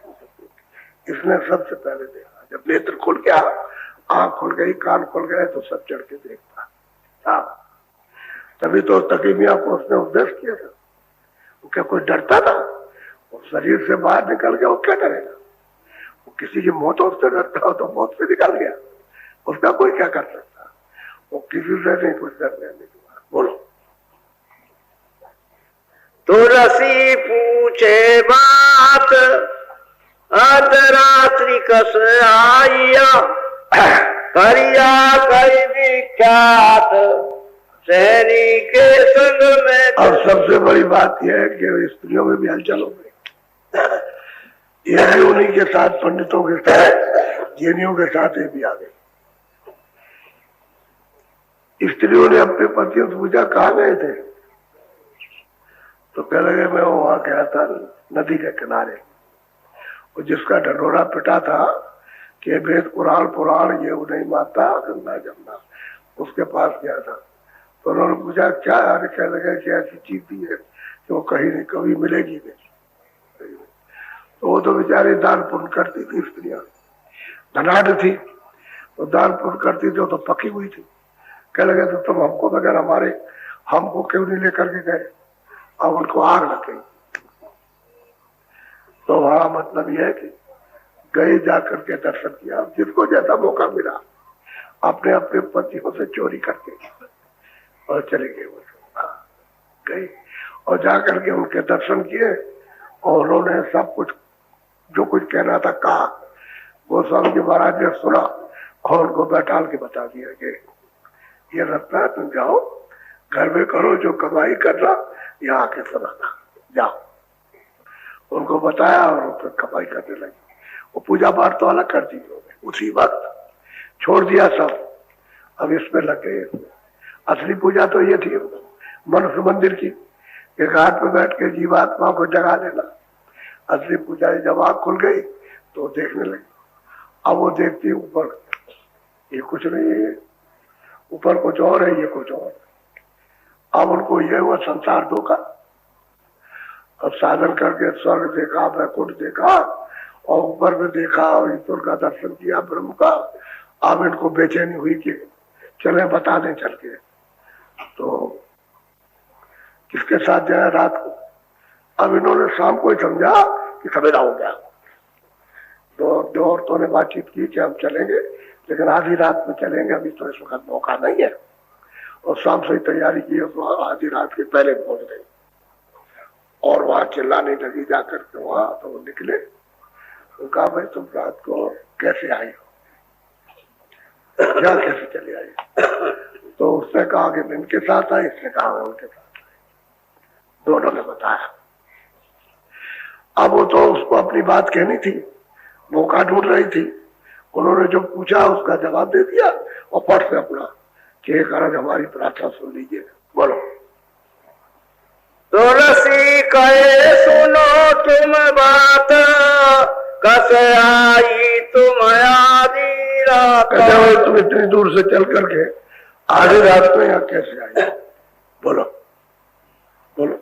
Speaker 1: इसने सबसे पहले देखा। जब नेत्र खुल गया, आंख खुल गई, कान खुल गए तो सब चढ़ के देखता। हाँ, तभी तो तकीमिया को उसने उपदेश किया था। वो क्या कोई डरता था? वो शरीर से बाहर निकल गया, वो क्या डरेगा? वो किसी की मौत उससे डरता हो तो मौत से निकल गया, उसका कोई क्या कर सकता? वो किसी से नहीं कुछ डरने की बात। बोलो
Speaker 2: तुलसी पूछे बात, अर्धरात्रि कस आइया, करिया कई विख्यात सहनी के संग में।
Speaker 1: और सबसे बड़ी बात यह है कि स्त्रियों में भी हलचल हो गई। ये भी उन्हीं के साथ, पंडितों के साथ, जैनियों के साथ ये भी आ गई। स्त्रियों ने अपने पतियों से पूछा कहाँ गए थे, तो कह लगे मैं वहां गया था नदी के किनारे, और जिसका ढंढोरा पिटा था कि वेद कुरान पुराण ये नहीं मानता, गंगा जमुना, उसके पास गया था। तो उन्होंने पूछा क्या है, कह लगे कि ऐसी चीज भी है कि वो कहीं नहीं कभी मिलेगी नहीं। तो वो तो बेचारी दान पुण्य करती थी, स्त्रियां धनाढ़ थी, तो दान पुण्य करती थी, तो पकी हुई थी। कह लगे तो तुम हमको बगैर हमारे हमको क्यों नहीं लेकर के गए? अब उनको आग लग गई। तो वहां मतलब यह है कि गए, जाकर के दर्शन किया, जिसको जैसा मौका मिला अपने अपने पतियों से चोरी करके और चले गए। वो गए और जाकर के उनके दर्शन किए और उन्होंने सब कुछ जो कुछ कहना था कहा। गोस्वामी जी महाराज ने सुना और उनको बैठाल के बता दिया कि ये रास्ता है, तुम जाओ घर में करो जो कमाई करना, यहाँ आके सुनाना, जाओ। उनको बताया और फिर कमाई करने लगी। वो पूजा पाठ तो अलग कर दी उसी वक्त, छोड़ दिया सब, अब इसमें लग गए। असली पूजा तो ये थी मनुष्य मंदिर की, एक घाट पे बैठ के जीवात्मा को जगा लेना। असली पूजा जब आँख खुल गई तो देखने लगी। अब वो देखती ऊपर, ये कुछ नहीं है, ऊपर कुछ और है, ये कुछ और। अब उनको ये हुआ संसार धोखा। अब साधन करके स्वर्ग देखा, वैकुंठ देखा और ऊपर में देखा और ईश्वर का दर्शन किया, ब्रह्म का। अब इनको बेचैनी हुई कि चले बता दें चल के, तो किसके साथ जाए रात को। अब इन्होंने शाम को ही समझा कि सवेरा हो गया। दो औरतों ने बातचीत की कि हम चलेंगे, लेकिन आधी रात में चलेंगे, अभी तो इस वक्त मौका नहीं है। और शाम से ही तैयारी की, तो आधी रात के पहले पहुंच गए और वहां चिल्लाने लगी जाकर के। वहां तो वो निकले, तो कहा भाई तुम रात को कैसे आई हो, क्या कैसे चले आई। तो उसने कहा कि मैं इनके साथ आई, इसने कहा मैं उनके साथ आई। दोनों ने बताया। अब वो तो उसको अपनी बात कहनी थी, मौका ढूंढ रही थी। उन्होंने जो पूछा उसका जवाब दे दिया और फट से अपना कि कारण हमारी प्रार्थना सुन लीजिए, बोलो।
Speaker 2: तुलसी कहे सुनो तुम बात, कस आई तुम आधी रात।
Speaker 1: तुम इतनी दूर से चल करके आधी रात में यहाँ कैसे आई, बोलो बोलो।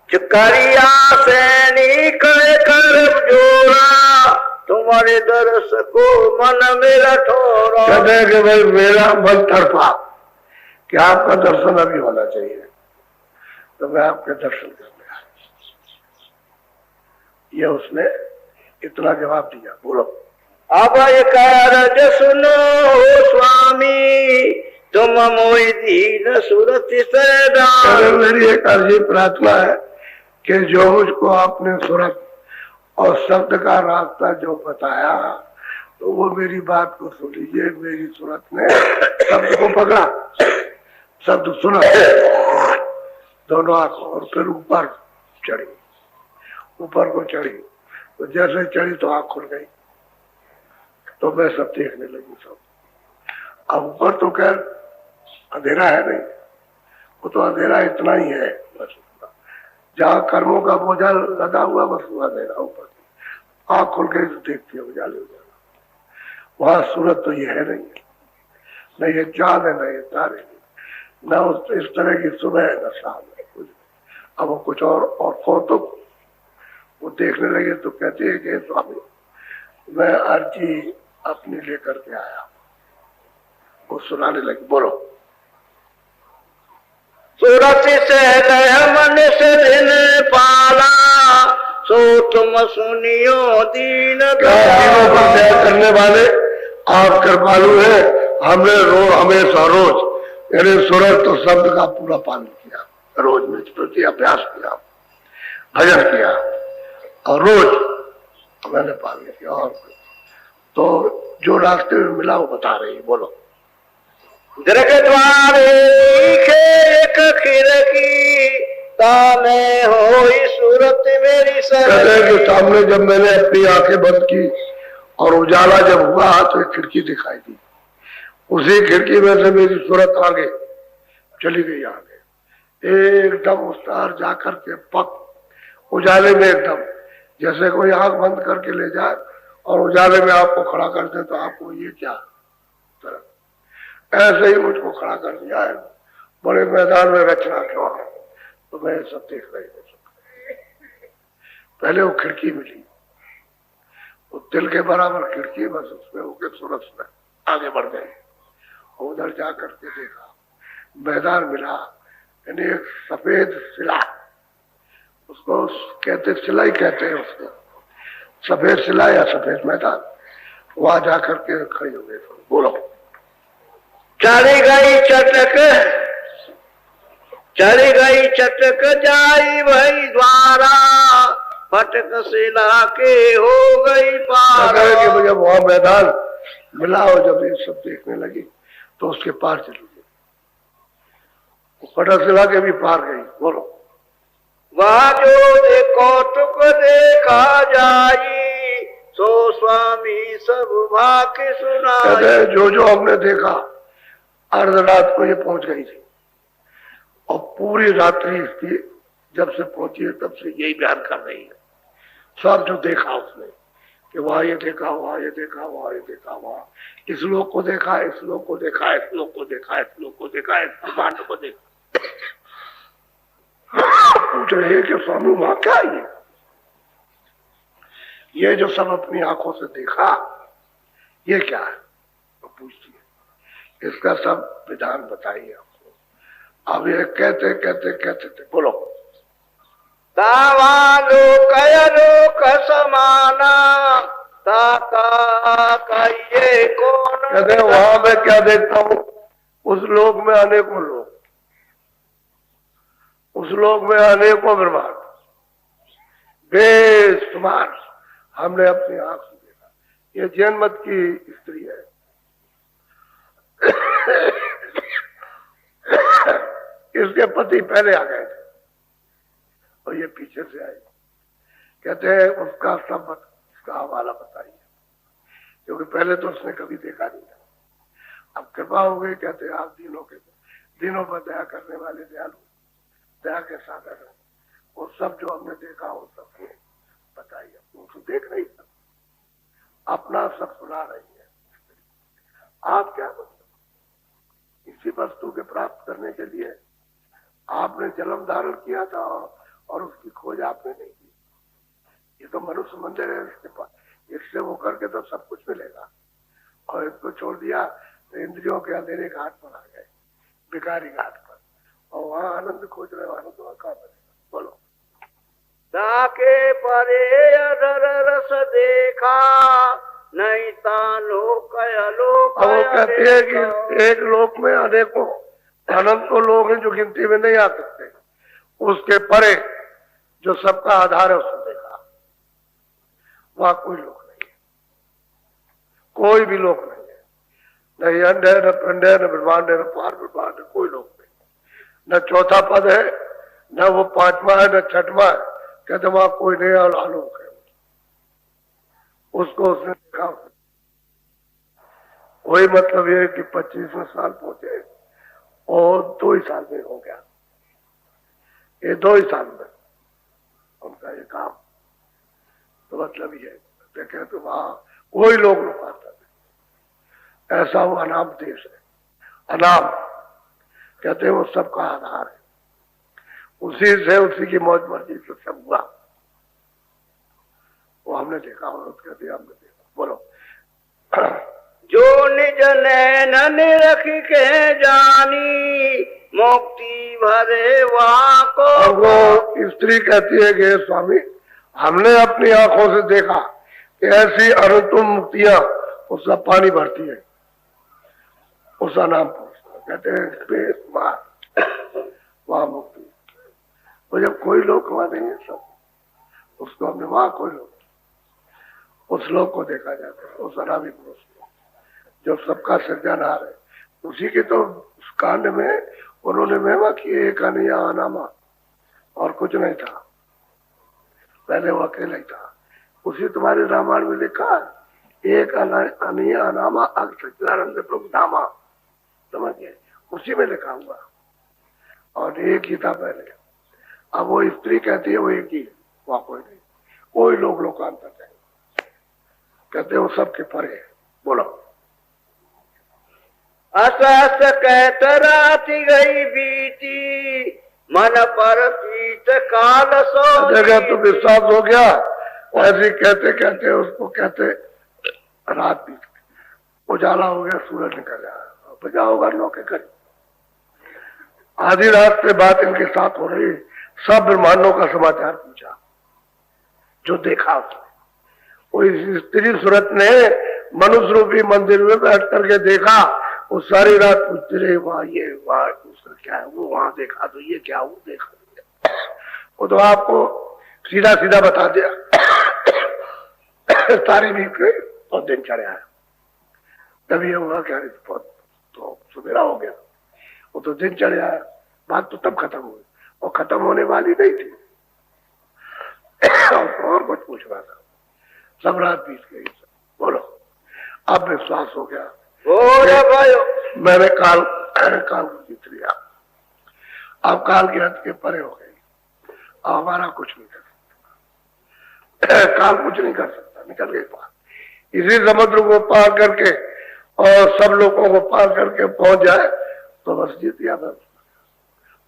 Speaker 2: करिया सैनिक कर जोड़ा, तुम्हारे दर्श को मन मेरा ठोरा।
Speaker 1: कहते हैं कि भाई मेरा मन तड़पा कि आपका दर्शन अभी होना चाहिए, तो मैं आपके दर्शन करने आया। ये उसने इतना जवाब दिया, बोलो।
Speaker 2: अब कारज सुनो स्वामी, तुम मोहि दीन सुरति से।
Speaker 1: मेरी एक अर्जी प्रार्थना है कि जो मुझको आपने सुरत और शब्द का रास्ता जो बताया, तो वो मेरी बात को सुन लीजिए। मेरी सूरत ने शब्द को पकड़ा, शब्द सुना, दोनों आंखों, और फिर ऊपर चढ़ी। ऊपर को चढ़ी तो जैसे चढ़ी तो आंख खुल गई, तो मैं सब देखने लगी सब। अब ऊपर तो खैर अंधेरा है नहीं, वो तो अंधेरा इतना ही है बस। जहाँ कर्मों का बोझा लगा हुआ बस वो अंधेरा। ऊपर आंख खुल गई तो देखती है उजाले उजाला। वहां सूरत तो ये है नहीं, न ये चांद है, न ये तारे, न उस इस तरह की सुबह है, न शाम है, कुछ। अब वो कुछ और कौतुक वो देखने लगे तो कहते हैं कि स्वामी मैं अर्जी अपनी लेकर के आया। वो सुनाने लगी, बोलो।
Speaker 2: सूरत से मन से दिन पाला, सो तुम सुनियो दीन
Speaker 1: करने वाले आप कृपालु है। हमने हमेशा रोज यानी सूरत तो शब्द का पूरा पालन किया, रोज में प्रति अभ्यास किया, भजन किया और रोज मैंने पालन किया। और तो जो रास्ते में मिला वो बता रही, बोलो।
Speaker 2: दरग द्वारे एक खिड़की, तामे होई सूरत मेरी
Speaker 1: के सामने जब मैंने अपनी आंखें बंद की और उजाला जब हुआ तो एक खिड़की दिखाई दी। उसी खिड़की में से मेरी सूरत आगे चली गई, आगे एकदम उस तार जाकर के पक उजाले में, एकदम जैसे कोई आंख बंद करके ले जाए और उजाले में आपको खड़ा कर दे, तो आपको ये क्या तरह ऐसे ही मुझको खड़ा कर दिया है। बड़े मैदान में रचना क्यों है, तो मैं सब देख रही हूँ। पहले वो खिड़की मिली, वो दिल के बराबर खिड़की, बस उसमें होके सूरत में आगे बढ़ गए। उधर जा करके देखा मैदान मिला, यानी एक सफेद सिला, उसको कहते सिलाई कहते हैं, उसको सफेद सिला या सफेद मैदान। वहां जाकर के खड़ी हो गई, बोलो।
Speaker 2: चली गई चटक जाई वही द्वारा, फटक सिला के हो गई पार।
Speaker 1: जब वहां मैदान मिला और जब ये सब देखने लगी तो उसके पार चली गई, फटक सिला के भी पार गई, बोलो।
Speaker 2: वहाँ जो कौतुक देखा जाई, सो स्वामी सब भाग्य सुनाई।
Speaker 1: जो हमने देखा अर्धरात को ये पहुंच गई थी और पूरी रात्रि इसकी जब से पहुंची है तब से यही बयान कर रही है। सब जो देखा उसने कि वहां ये देखा, वहां ये देखा, वहां ये देखा, वहां इस लोग को देखा, इस लोग को देखा, इस लोग को देखा, इस लोग को देखा, इस ब्रह्मांड को देखा। पूछ रहे कि स्वामी वहां क्या है ये जो सब अपनी आंखों से देखा ये क्या है? तो पूछती इसका सब विधान बताइए आपको। अब ये कहते कहते कहते थे, बोलो।
Speaker 2: तावा लोक समाना ताका कहिए कौन।
Speaker 1: कहते वहां मैं क्या देखता हूँ, उस लोक में अनेकों लोग, उस लोक में अनेकों ब्रह्मांड बेशुमार हमने अपनी आंख से देखा। ये जैन मत की स्त्री है। इसके पति पहले आ गए थे और ये पीछे से आई। कहते हैं उसका सब उसका हवाला बताइए, क्योंकि पहले तो उसने कभी देखा नहीं था। अब कृपा हो गई। कहते हैं आप दिनों पर दया करने वाले दयालु, दया के सागर, वो सब जो हमने देखा वो सबको बताइए। उसको देख रही है, अपना सब सुना रही है। आप क्या मतलब इसी वस्तु के प्राप्त करने के लिए आपने जन्म धारण किया था और उसकी खोज आपने नहीं की। ये तो मनुष्य मंदिर है, इसके पास इससे वो करके तो सब कुछ मिलेगा, और इसको छोड़ दिया तो इंद्रियों के अंधेरे घाट पर आ गए, भिखारी घाट पर, और वहां आनंद खोज रहे हो। आनंद वहां कहाँ मिलेगा? बोलो।
Speaker 2: ताके परे अधर रस देखा नहीं तानो कयलो।
Speaker 1: अब वो कहते हैं कि एक लोक में अनेकों अनंत को लोग हैं जो गिनती में नहीं आ सकते। उसके परे जो सबका आधार है उसको देखा, वहां कोई लोक नहीं है, कोई भी लोक नहीं है। न ये अंड है, न पिंड है, न ब्रह्मांड है, न पार ब्रह्मांड है, कोई लोक नहीं। न चौथा पद है, न वो पांचवा है, न छठवा है। कहते वहां कोई नहीं और आलोक है। उसको उसने देखा। वही मतलब ये कि 25वें साल पहुंचे और 2 ही साल में हो गया। ये 2 ही साल में उनका ये काम। तो मतलब ये देखे तो वहां कोई लोग पाता नहीं। ऐसा वो अनाम देश है। अनाम कहते हैं वो सबका आधार है, उसी से उसी की मौज मर्जी से सब हुआ। वो हमने देखा और कहते हमने देखा। बोलो।
Speaker 2: जो निज नैन रख के जानी मुक्ति भरे वहाँ को।
Speaker 1: और वो स्त्री कहती है कि स्वामी हमने अपनी आंखों से देखा कि ऐसी अनंतुम मुक्तियां उसका पानी भरती है। उसका नाम कहते हैं वहां मुक्ति। तो जब कोई लोग वहां नहीं है सब, उसको हमने वहां कोई लोग उस लोग को देखा जाता है। उस अनामी पुरुष को जो सबका सृजनहार है, उसी के तो उस कांड में उन्होंने महिमा की। एक अनिया अनामा और कुछ नहीं था, पहले वो अकेला ही था। उसी तुम्हारे रामायण में लिखा एक अनिया अनामा अक्षरानंद प्रभु धामा, समझिए उसी में लिखा हुआ। और एक ही था पहले। अब वो स्त्री कहती है वो एक ही, वहां कोई नहीं, कोई लोग लोकांतर है। कहते वो सबके परे है। बोलो।
Speaker 2: असस कहत राति गई बीती मन पर पीत काल सो।
Speaker 1: जगह तो विश्वास हो गया। ऐसे कहते कहते उसको कहते रात बीत गई, उजाला हो गया, सूरज निकल गया। बजा होगा नौके करी। आधी रात से बात इनके साथ हो रही, सब ब्रह्मांडों का समाचार पूछा जो देखा उसने। वो स्त्री सूरत ने मनुष्य रूपी मंदिर में बैठ करके देखा। वो सारी रात पूछते रहे वहां ये वहां उसका क्या है, वो वहां देखा तो ये क्या, वो देखा। वो तो आपको सीधा सीधा बता दिया। सारी बीत गई और दिन चढ़ आया। तभी ये हुआ क्या, तो सवेरा हो गया। वो तो दिन चढ़ आया, बात तो तब खत्म हुई और खत्म होने वाली नहीं थी। और कुछ पूछ रहा था। सब रात बीत गई। बोलो। अब विश्वास हो गया। मैंने काल को जीत लिया। अब काल की हद के परे हो गई। अब हमारा कुछ नहीं कर सकता। काल कुछ नहीं कर सकता, निकल गई पार। इसी समुद्र को पार करके और सब लोगों को पार करके पहुंच जाए तो बस जीत गया। बस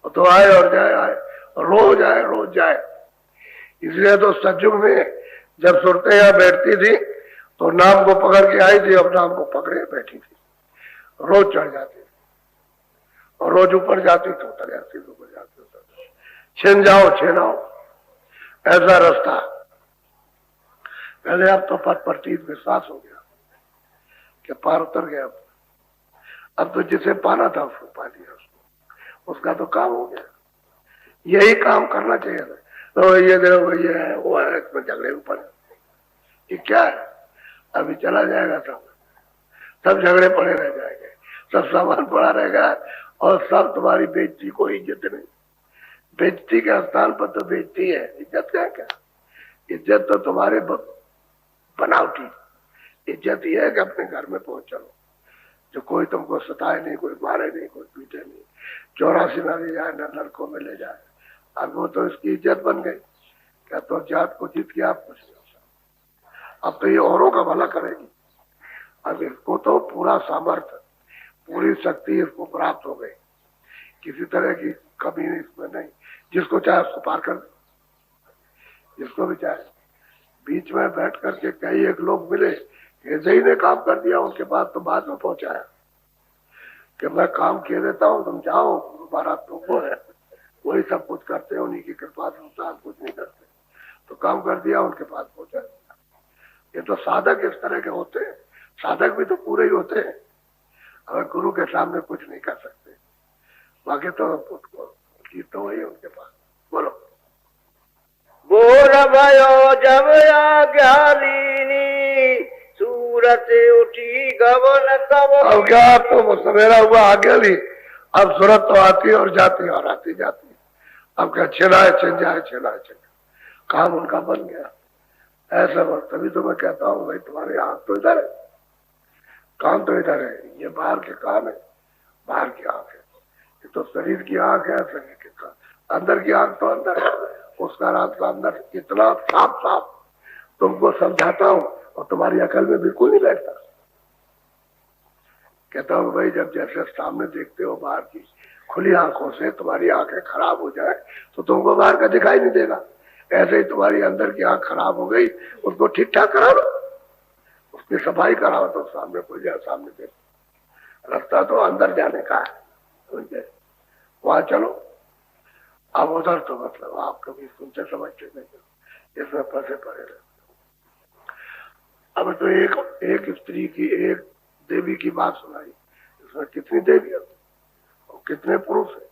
Speaker 1: तो आए और जाए, आए रोज आए रोज जाए। इसलिए तो सतयुग में जब सुरतें यहाँ बैठती थी तो नाम को पकड़ के आई थी, अब नाम को पकड़े बैठी थी, रोज चढ़ जाती थी और रोज ऊपर जाती तो उतर जाती, ऊपर जाती उतर, छिन जाओ छिन आओ, ऐसा रास्ता। पहले अब तो पद प्रतीत विश्वास हो गया कि पार उतर गया। अब तो जिसे पाना था उसको पा लिया, उसका तो काम हो गया। यही काम करना चाहिए था। तो ये देखो ये है वो है, इसमें झगड़े ऊपर, ये क्या है? अभी चला जाएगा सब झगड़े पड़े रह जाएंगे, सब सामान पड़ा रहेगा और सब तुम्हारी बेइज्जती को इज्जत नहीं। बेइज्जती के स्थान पर तो बेइज्जती है, इज्जत का क्या? इज्जत तो तुम्हारे बनावटी। इज्जत ये है कि अपने घर में पहुंच चलो, जो कोई तुमको सताए नहीं, कोई मारे नहीं, कोई पीटे नहीं, 84 न ले जाए न नरकों में ले जाए। अब वो तो इसकी इज्जत बन गई। क्या तो जात को जीत के आप कुछ नहीं हो सकता। अब तो ये औरों का भला करेगी। अब इसको तो पूरा सामर्थ्य, पूरी शक्ति इसको प्राप्त हो गई, किसी तरह की कमी इसमें नहीं। जिसको चाहे उसको पार कर दे, जिसको भी चाहे। बीच में बैठ करके कई एक लोग मिले, ही ने काम कर दिया, उनके बाद तो बाद में पहुंचाया कि मैं काम किए देता हूँ, तुम जाओ, तुम्हारा तुमको है, वही सब कुछ करते हैं, उन्हीं की कृपा से होता, कुछ नहीं करते। तो काम कर दिया, उनके पास पहुंचा दिया। ये तो साधक इस तरह के होते हैं। साधक भी तो पूरे ही होते हैं, अगर गुरु के सामने कुछ नहीं कर सकते। बाकी तो वही उनके पास। बोलो।
Speaker 2: बोर भयो जब आज्ञा लीनी, सूरत उठी गगन तब।
Speaker 1: अब क्या, तो सवेरा हुआ आज्ञा ली, अब सूरत तो आती और जाती और आती जाती। अब क्या छिनाए छिन जाए, छिनाए छिन, काम उनका बन गया। ऐसा वक्त तभी तो मैं कहता हूँ भाई तुम्हारी आंख तो इधर है, काम तो इधर है, ये बाहर के काम है, बाहर की आंख है। ये तो शरीर की आंख है, शरीर के काम, अंदर की आंख तो अंदर है। उसका रास्ता अंदर इतना साफ साफ तुमको समझाता हूँ और तुम्हारी अकल में बिल्कुल नहीं बैठता। कहता हूँ भाई जब जैसे सामने देखते हो बाहर की खुली आंखों से, तुम्हारी आंखें खराब हो जाए तो तुमको बाहर का दिखाई नहीं देगा। ऐसे ही तुम्हारी अंदर की आंख खराब हो गई, उसको ठीक ठाक करा लो, उसकी सफाई कराओ तो सामने कोई जाए, सामने देखो। रास्ता तो अंदर जाने का है, वहां चलो। अब उधर तो मतलब आप कभी सुनते समझते नहीं, इसमें फंसे पड़े रहते। अब तो एक स्त्री की, एक देवी की बात सुनाई, इसमें कितनी देवी है और कितने पुरुष है।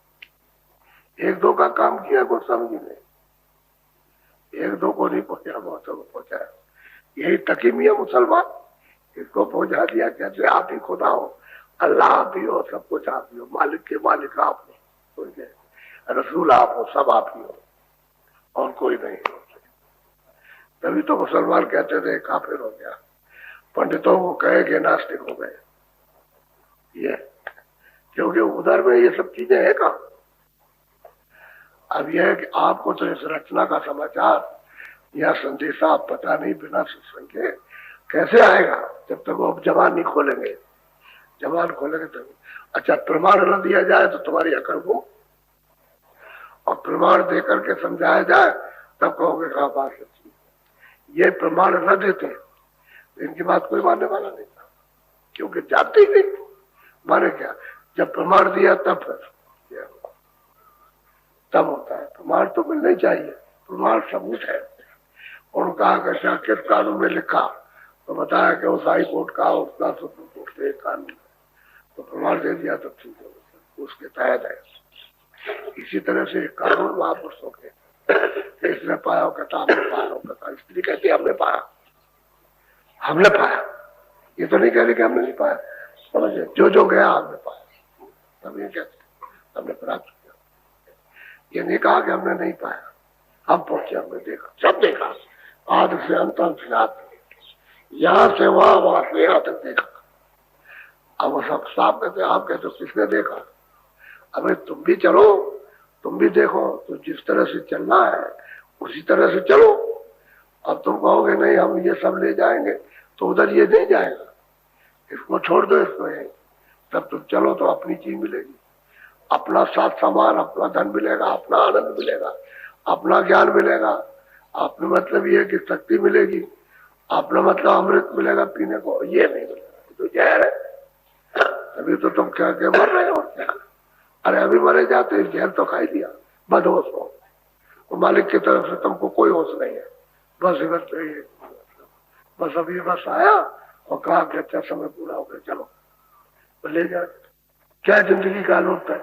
Speaker 1: एक दो का काम किया कुछ समझ नहीं, एक दो को नहीं पहुंचा, बहुतों को पहुंचाया। यही तकीमिया मुसलमान, इसको पहुंचा दिया कैसे आप ही खुदा हो, अल्लाह आप ही हो, सब कुछ आप ही हो, मालिक के मालिक आप हो, रसूल आप हो, सब आप ही हो और कोई नहीं हो। तभी तो मुसलमान कहते थे काफिर हो गया, पंडितों को कहे कि नास्तिक हो गए, ये क्योंकि उधर में ये सब चीजें है का। अब यह है कि आपको तो इस रचना का समाचार या संदेशा आप पता नहीं, बिना सत्संग के कैसे आएगा जब तक वो जबान नहीं खोलेंगे। जबान खोलेंगे तब। अच्छा प्रमाण न दिया जाए तो तुम्हारी अकल को, और प्रमाण देकर के समझाया जाए तब कहोगे कहा बात सच्ची। ये प्रमाण न देते इनकी बात कोई मानने वाला नहीं था, क्योंकि जाते ही नहीं। माने क्या, जब प्रमाण दिया तब होता है। प्रमाण तो मिलना ही चाहिए, प्रमाण सबूत है। और कहा कि किस कानून में लिखा, तो बताया कि उस हाई कोर्ट का, उसका सुप्रीम कोर्ट से एक कानून, तो प्रमाण दे दिया तो ठीक है, उसके तहत है। इसी तरह से कानून महापुरुषों के, इसने पाया हो कहता हमने पाया हो कहता, स्त्री कहती हमने पाया, हमने पाया। ये तो नहीं कह रही कि हमने नहीं पाया, समझे, जो गया हमने पाया, तब ये कहते हमने प्राप्त किया। ये नहीं कहा कि हमने नहीं पाया, हम पहुंचे, हमने देखा, सब देखा, आदि से अंत से यहाँ से वहां से यहाँ तक देखा। अब वो सब साफ कहते, आप कहते किसने देखा? अबे तुम भी चलो, तुम भी देखो, तो जिस तरह से चलना है उसी तरह से चलो। अब तुम कहोगे नहीं हम ये सब ले जाएंगे, तो उधर ये नहीं जाएगा, इसको छोड़ दो, इसको है, तब तुम चलो तो अपनी चीज मिलेगी। अपना साथ सामान, अपना धन मिलेगा, अपना आनंद मिलेगा, अपना ज्ञान मिलेगा, अपना मतलब ये कि शक्ति मिलेगी, अपना मतलब अमृत मिलेगा पीने को, ये नहीं मिलेगा, तो जहर है। अभी तो तुम क्या क्या मर रहे हो क्या? अरे अभी मरे जाते, जहर तो खाई दिया, बदहोश हो, तो मालिक की तरफ से तुमको कोई होश नहीं है, बस इधर चाहिए, बस अभी बस आया और कहा कि अच्छा समय पूरा हो गया, चलो तो ले जा। क्या जिंदगी का अनूप है,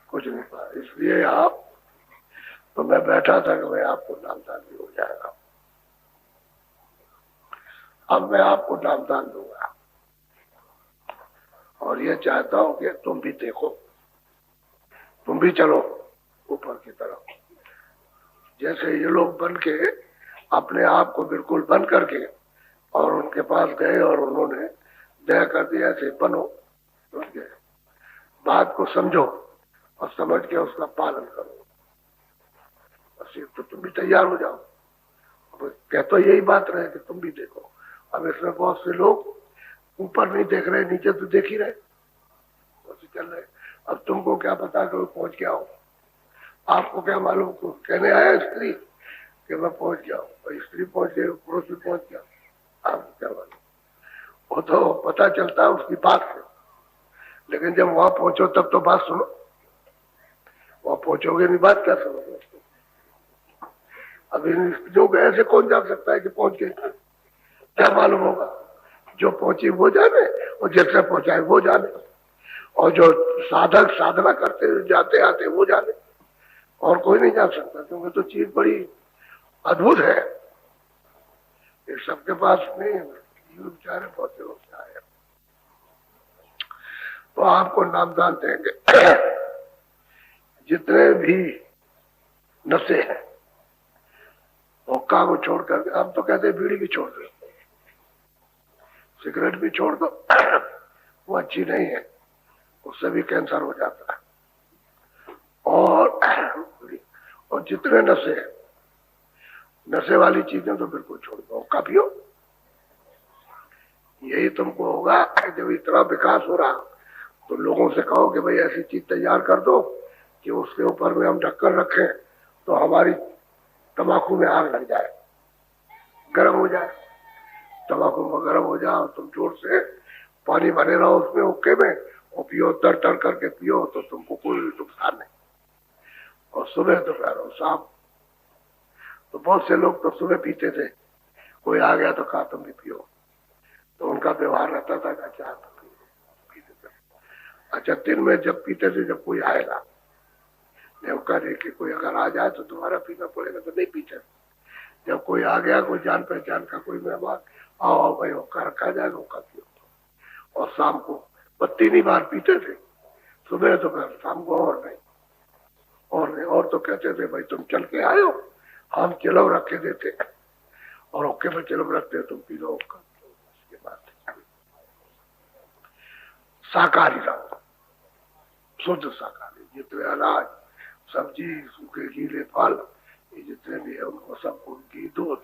Speaker 1: कुछ नहीं पाया। इसलिए आप, तो मैं बैठा था कि मैं आपको नामदान भी हो जाएगा, अब मैं आपको नामदान दूंगा और ये चाहता हूं कि तुम भी देखो, तुम भी चलो ऊपर की तरफ। जैसे ये लोग बन के अपने आप को बिल्कुल बंद करके और उनके पास गए और उन्होंने दया कर दिया, ऐसे बनो, बात को समझो और समझ के उसका पालन करो, बस ये तो तुम भी तैयार हो जाओ। कह तो यही बात रहे कि तुम भी देखो। अब इसमें बहुत से लोग ऊपर नहीं देख रहे, नीचे तो देख ही रहे, चल रहे। अब तुमको क्या पता कि वो पहुंच गया हो, आपको क्या मालूम, कहने आया स्त्री कि मैं पहुंच गया हूँ, स्त्री पहुंच गई, पुरुष भी पहुंच गया, आपको क्या मालूम? वो तो पता चलता है उसकी बात से, लेकिन जब वहां पहुंचो तब तो बात सुनो, वहां पहुंचोगे नहीं बात क्या सुनोगे? अभी जो गए से कौन जान सकता है कि पहुंच गए, क्या मालूम होगा? जो पहुंची वो जाने और जिससे पहुंचाए वो जाने, और जो साधक साधना करते जाते आते वो जाने, और कोई नहीं जान सकता, क्योंकि तो चीज बड़ी अद्भुत है, ये सबके पास नहीं है, बेचारे बहुत से लोग आए। तो आपको नामदान देंगे। जितने भी नशे हैं हुक्का को छोड़ कर, हम तो कहते बीड़ी भी छोड़ दो, सिगरेट भी छोड़ दो, वो अच्छी नहीं है, उससे भी कैंसर हो जाता है। और जितने नशे हैं, नशे वाली चीजें तो बिल्कुल छोड़ दो, हुक्का पियो, यही तुमको होगा। जब इतना विकास हो रहा तो लोगों से कहो कि भाई ऐसी चीज तैयार कर दो कि उसके ऊपर में हम ढक्कन रखें तो हमारी तंबाकू में आग लग जाए, गर्म हो जाए, तंबाकू में गर्म हो जाए, तुम जोर से पानी भरे रहो उसमें हुक्के में और पियो, तर तर करके पियो, तो तुमको कोई नुकसान नहीं। और सुबह दोपहर और शाम, तो बहुत से लोग तो सुबह पीते थे, कोई आ गया तो कहा तुम भी पियो, तो उनका व्यवहार रहता था कि अच्छा पीते थे। अच्छा दिन में जब पीते थे, जब कोई आएगा न्यौका दे के कोई अगर आ जाए तो दोबारा पीना पड़ेगा, तो नहीं पीते। जब कोई आ गया, कोई जान पहचान का कोई मेहमान, आओ भाई हुक्का रखा जाएगा, हुक्का पियो। और शाम को 32 बार पीते थे, सुबह दोपहर शाम को, और नहीं और नहीं। और तो कहते थे भाई तुम चल के आए हो, हम चिलम रख के देते और हुक्के में चिलम रखते, तुम पी लो हुक्का। उसके बाद शाकाहारी रहो, शुद्ध शाकाहारी, जितने अनाज सब्जी सूखे गीले फल ये जितने भी है उनको सबको, घी दूध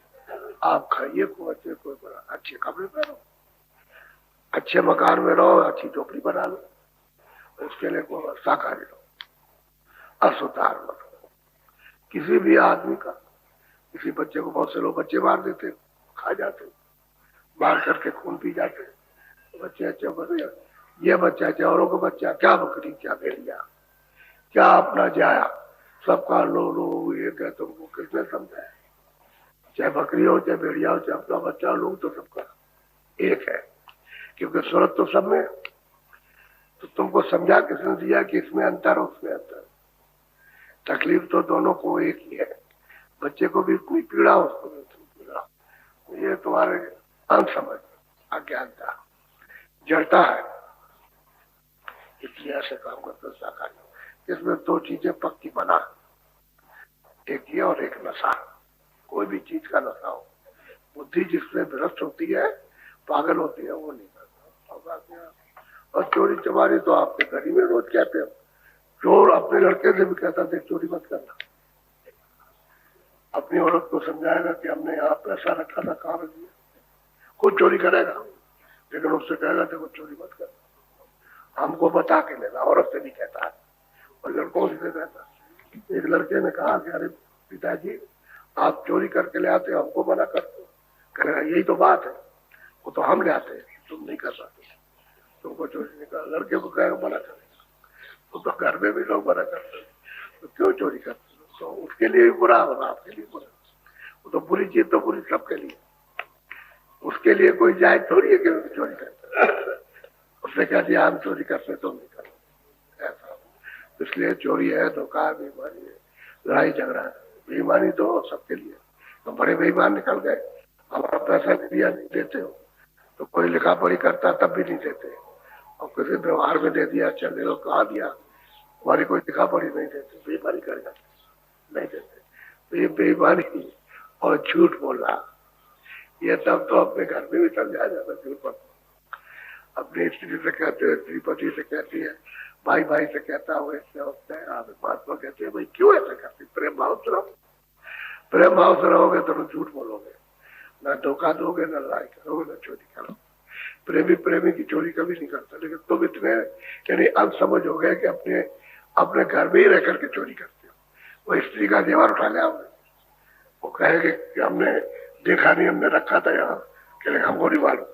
Speaker 1: आप खाइए, को अच्छे कोई बना, अच्छे कपड़े पहनो, अच्छे मकान में रहो, अच्छी झोपड़ी बना लो, उसके लिए को शाकाहारी रहो, असुतार मत हो। किसी भी आदमी का, किसी बच्चे को, बहुत से लोग बच्चे मार देते, खा जाते, मार करके खून पी जाते, बच्चे अच्छे बने, ये बच्चा क्या, औरों का बच्चा क्या, बकरी क्या, भेड़िया क्या, अपना जाया सबका लो लो, ये क्या तुमको किसने समझाया? चाहे बकरी हो, चाहे भेड़िया हो, चाहे अपना बच्चा लो, तो सबका एक है, क्योंकि सूरत तो सब में। तो तुमको समझा किसने दिया कि इसमें अंतर है, उसमें अंतर, तकलीफ तो दोनों को एक ही है, बच्चे को भी कोई पीड़ा, उसको भी पीड़ा, ये तुम्हारे अनसमझ, अज्ञानता, जड़ता है, इसलिए ऐसे काम करते शाकाहारी। इसमें दो चीजें पक्की बना, एक ये और एक नशा, कोई भी चीज का नशा हो, बुद्धि जिसमें भ्रष्ट होती है, पागल होती है, वो नहीं करता। और चोरी चमारी तो आपके घर में रोज कहते हो, चोर अपने लड़के से भी कहता थे चोरी मत करना, अपनी औरत को समझाएगा कि हमने यहाँ पैसा रखा था, कहाँ रख दिया, खुद चोरी करेगा, लेकिन उससे कहेगा देखो चोरी मत करना। हमको बता के लेना, औरत से भी कहता है और लड़कों से कहता है। एक लड़के ने कहा कि अरे पिताजी आप चोरी करके ले आते हो, हमको मना करते हो। कहेगा यही तो बात है, वो तो हम ले आते हैं, तुम नहीं कर सकते, तुमको चोरी नहीं कर। लड़के को कहेगा मना करेगा, तो घर में भी लोग मना करते हैं, तो क्यों चोरी करते हो? तो उसके लिए भी बुरा होगा, आपके लिए बुरा। वो तो बुरी चीज तो बुरी सबके लिए, उसके लिए कोई जाए थोड़ी है कि चोरी करते। उसने कह दिया हम चोरी करते तो नहीं करते, ऐसा। इसलिए चोरी है, धोखा है, बेईमानी है, लड़ाई झगड़ा है। बेईमानी तो सबके लिए। तो बड़े बेईमान निकल गए, हमारा पैसा दिया नहीं देते हो, तो कोई लिखा पढ़ी करता तब भी नहीं देते, और किसी व्यवहार में दे दिया, चलने को कहा दिया, हमारी कोई लिखा पढ़ी नहीं देते, बेईमानी कर जाते, नहीं देते। तो ये बेईमानी और झूठ बोलना, ये तब तो अपने घर में भी समझाया जाता। झूठ बोलना अपनी स्त्री से कहते हैं, स्त्री पति से कहती है, भाई भाई से कहता है, वैसे होता है। आप महात्मा कहते हैं भाई क्यों ऐसा करते, प्रेम भाव से रहो। प्रेम भाव से रहोगे तो न झूठ बोलोगे, न धोखा दोगे, न लड़ाई करोगे, न चोरी करोगे। प्रेमी प्रेमी की चोरी कभी नहीं करता, लेकिन तुम इतने यानी अब समझ हो गए कि अपने अपने घर में ही रह करके चोरी करते हो। वो स्त्री का जेवर उठा ले आओगे, वो कहेंगे कि हमने देखा नहीं, हमने रखा था यहाँ, कहेगा हमको नहीं मालूम,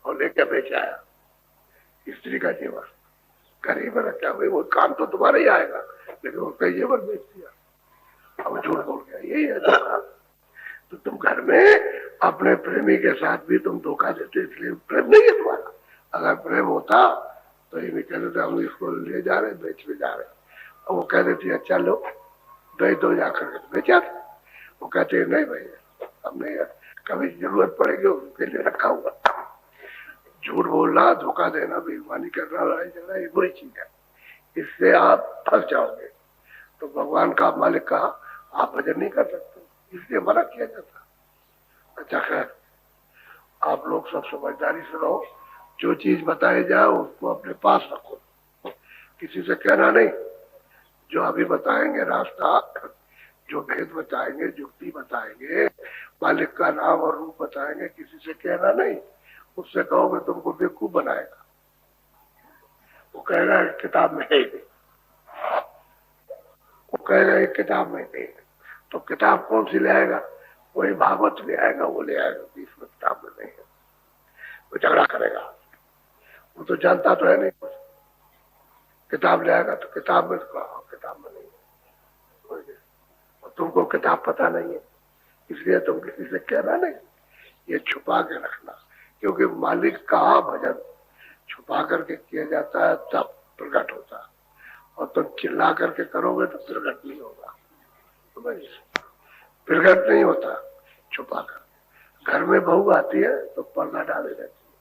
Speaker 1: और लेके बेच आया स्त्री का जेवर, गरीब रखा भाई, वो काम तो तुम्हारा ही आएगा, लेकिन उसका जेवर बेच दिया, अब झूठ बोल गया। यही है धोखा। तो तुम घर में अपने प्रेमी के साथ भी तुम धोखा देते, इसलिए प्रेम नहीं है तुम्हारा। अगर प्रेम होता तो ये नहीं कह देते हम इसको ले जा रहे, बेचने जा रहे, और वो कह देती है चलो बेच दो जाकर के, बेचा। वो कहते हैं नहीं भैया, हमने कभी जरूरत पड़ेगी उसके लिए रखा हुआ। झूठ बोलना, धोखा देना, बेईमानी करना, लड़ाई झगड़ा, ये बुरी चीज है, इससे आप फंस जाओगे। तो भगवान का मालिक कहा आप भजन नहीं कर सकते, इसलिए मना किया जाता। अच्छा खैर, आप लोग सब समझदारी से रहो, जो चीज बताई जाए उसको अपने पास रखो, किसी से कहना नहीं। जो अभी बताएंगे रास्ता, जो भेद बताएंगे, युक्ति बताएंगे, मालिक का नाम और रूप बताएंगे, किसी से कहना नहीं। उससे कहोगे तुमको बेवकूफ बनाएगा, वो कहेगा एक किताब में है, वो कहेगा एक किताब में नहीं। तो किताब कौन सी ले आएगा? वही भागवत ले आएगा, वो ले आएगा, इसमें किताब में नहीं है, वो झगड़ा करेगा। वो तो जानता तो है नहीं कुछ, किताब ले आएगा तो किताब में, तो किताब में नहीं है, और तुमको किताब पता नहीं है, इसलिए तुम किसी से कहना नहीं। ये छुपा के रखना, क्योंकि मालिक का भजन छुपा करके किया जाता है, तब प्रकट होता है, और तुम चिल्ला करके करोगे तो प्रकट नहीं होगा। प्रकट नहीं होता छुपा कर। घर में बहू आती है तो पर्दा डाले रहती है,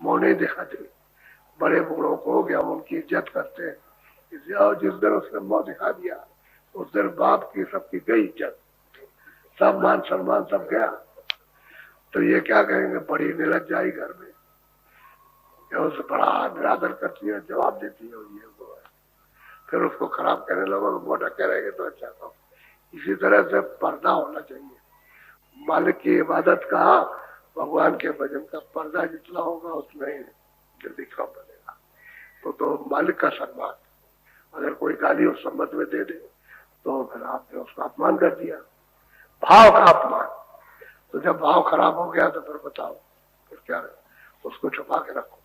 Speaker 1: मुंह नहीं दिखाती। बड़े बूढ़ों को कि हम उनकी इज्जत करते हैं, इसलिए और जिस दिन उसने मुंह दिखा दिया उस दिन बाप की सबकी गई इज्जत, सब मान सम्मान सब गया। तो ये क्या कहेंगे, बड़ी निलज्जाई घर में, उसे बड़ा निरादर करती है, जवाब देती है, ये वो है। फिर उसको खराब करने लगो, मोटा करेंगे तो अच्छा कहो। इसी तरह से पर्दा होना चाहिए। मालिक की इबादत का, भगवान के भजन का पर्दा जितना होगा उतना ही जल्दी काम बनेगा। तो मालिक का सम्मान, अगर कोई गाली उस संबंध में दे दे तो फिर आपने उसका अपमान कर दिया, भाव का अपमान। तो जब भाव खराब हो गया तो फिर बताओ फिर क्या है, उसको छुपा के रखो।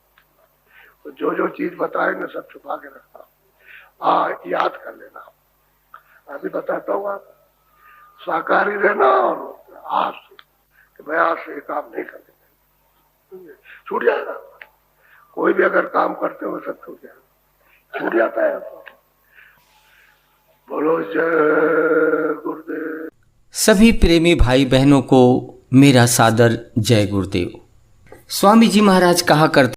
Speaker 1: तो जो चीज बताएंगे सब छुपा के रखना। याद कर लेना, अभी बताता हूँ आप, शाकाहारी रहना और आज से कि भाई आज से काम नहीं करते, छूट जाएगा। कोई भी अगर काम करते हो सब छूट जाएगा, छूट जाता है। बोलो जय गुरुदेव।
Speaker 3: सभी प्रेमी भाई बहनों को मेरा सादर जय गुरुदेव। स्वामी जी महाराज कहा करते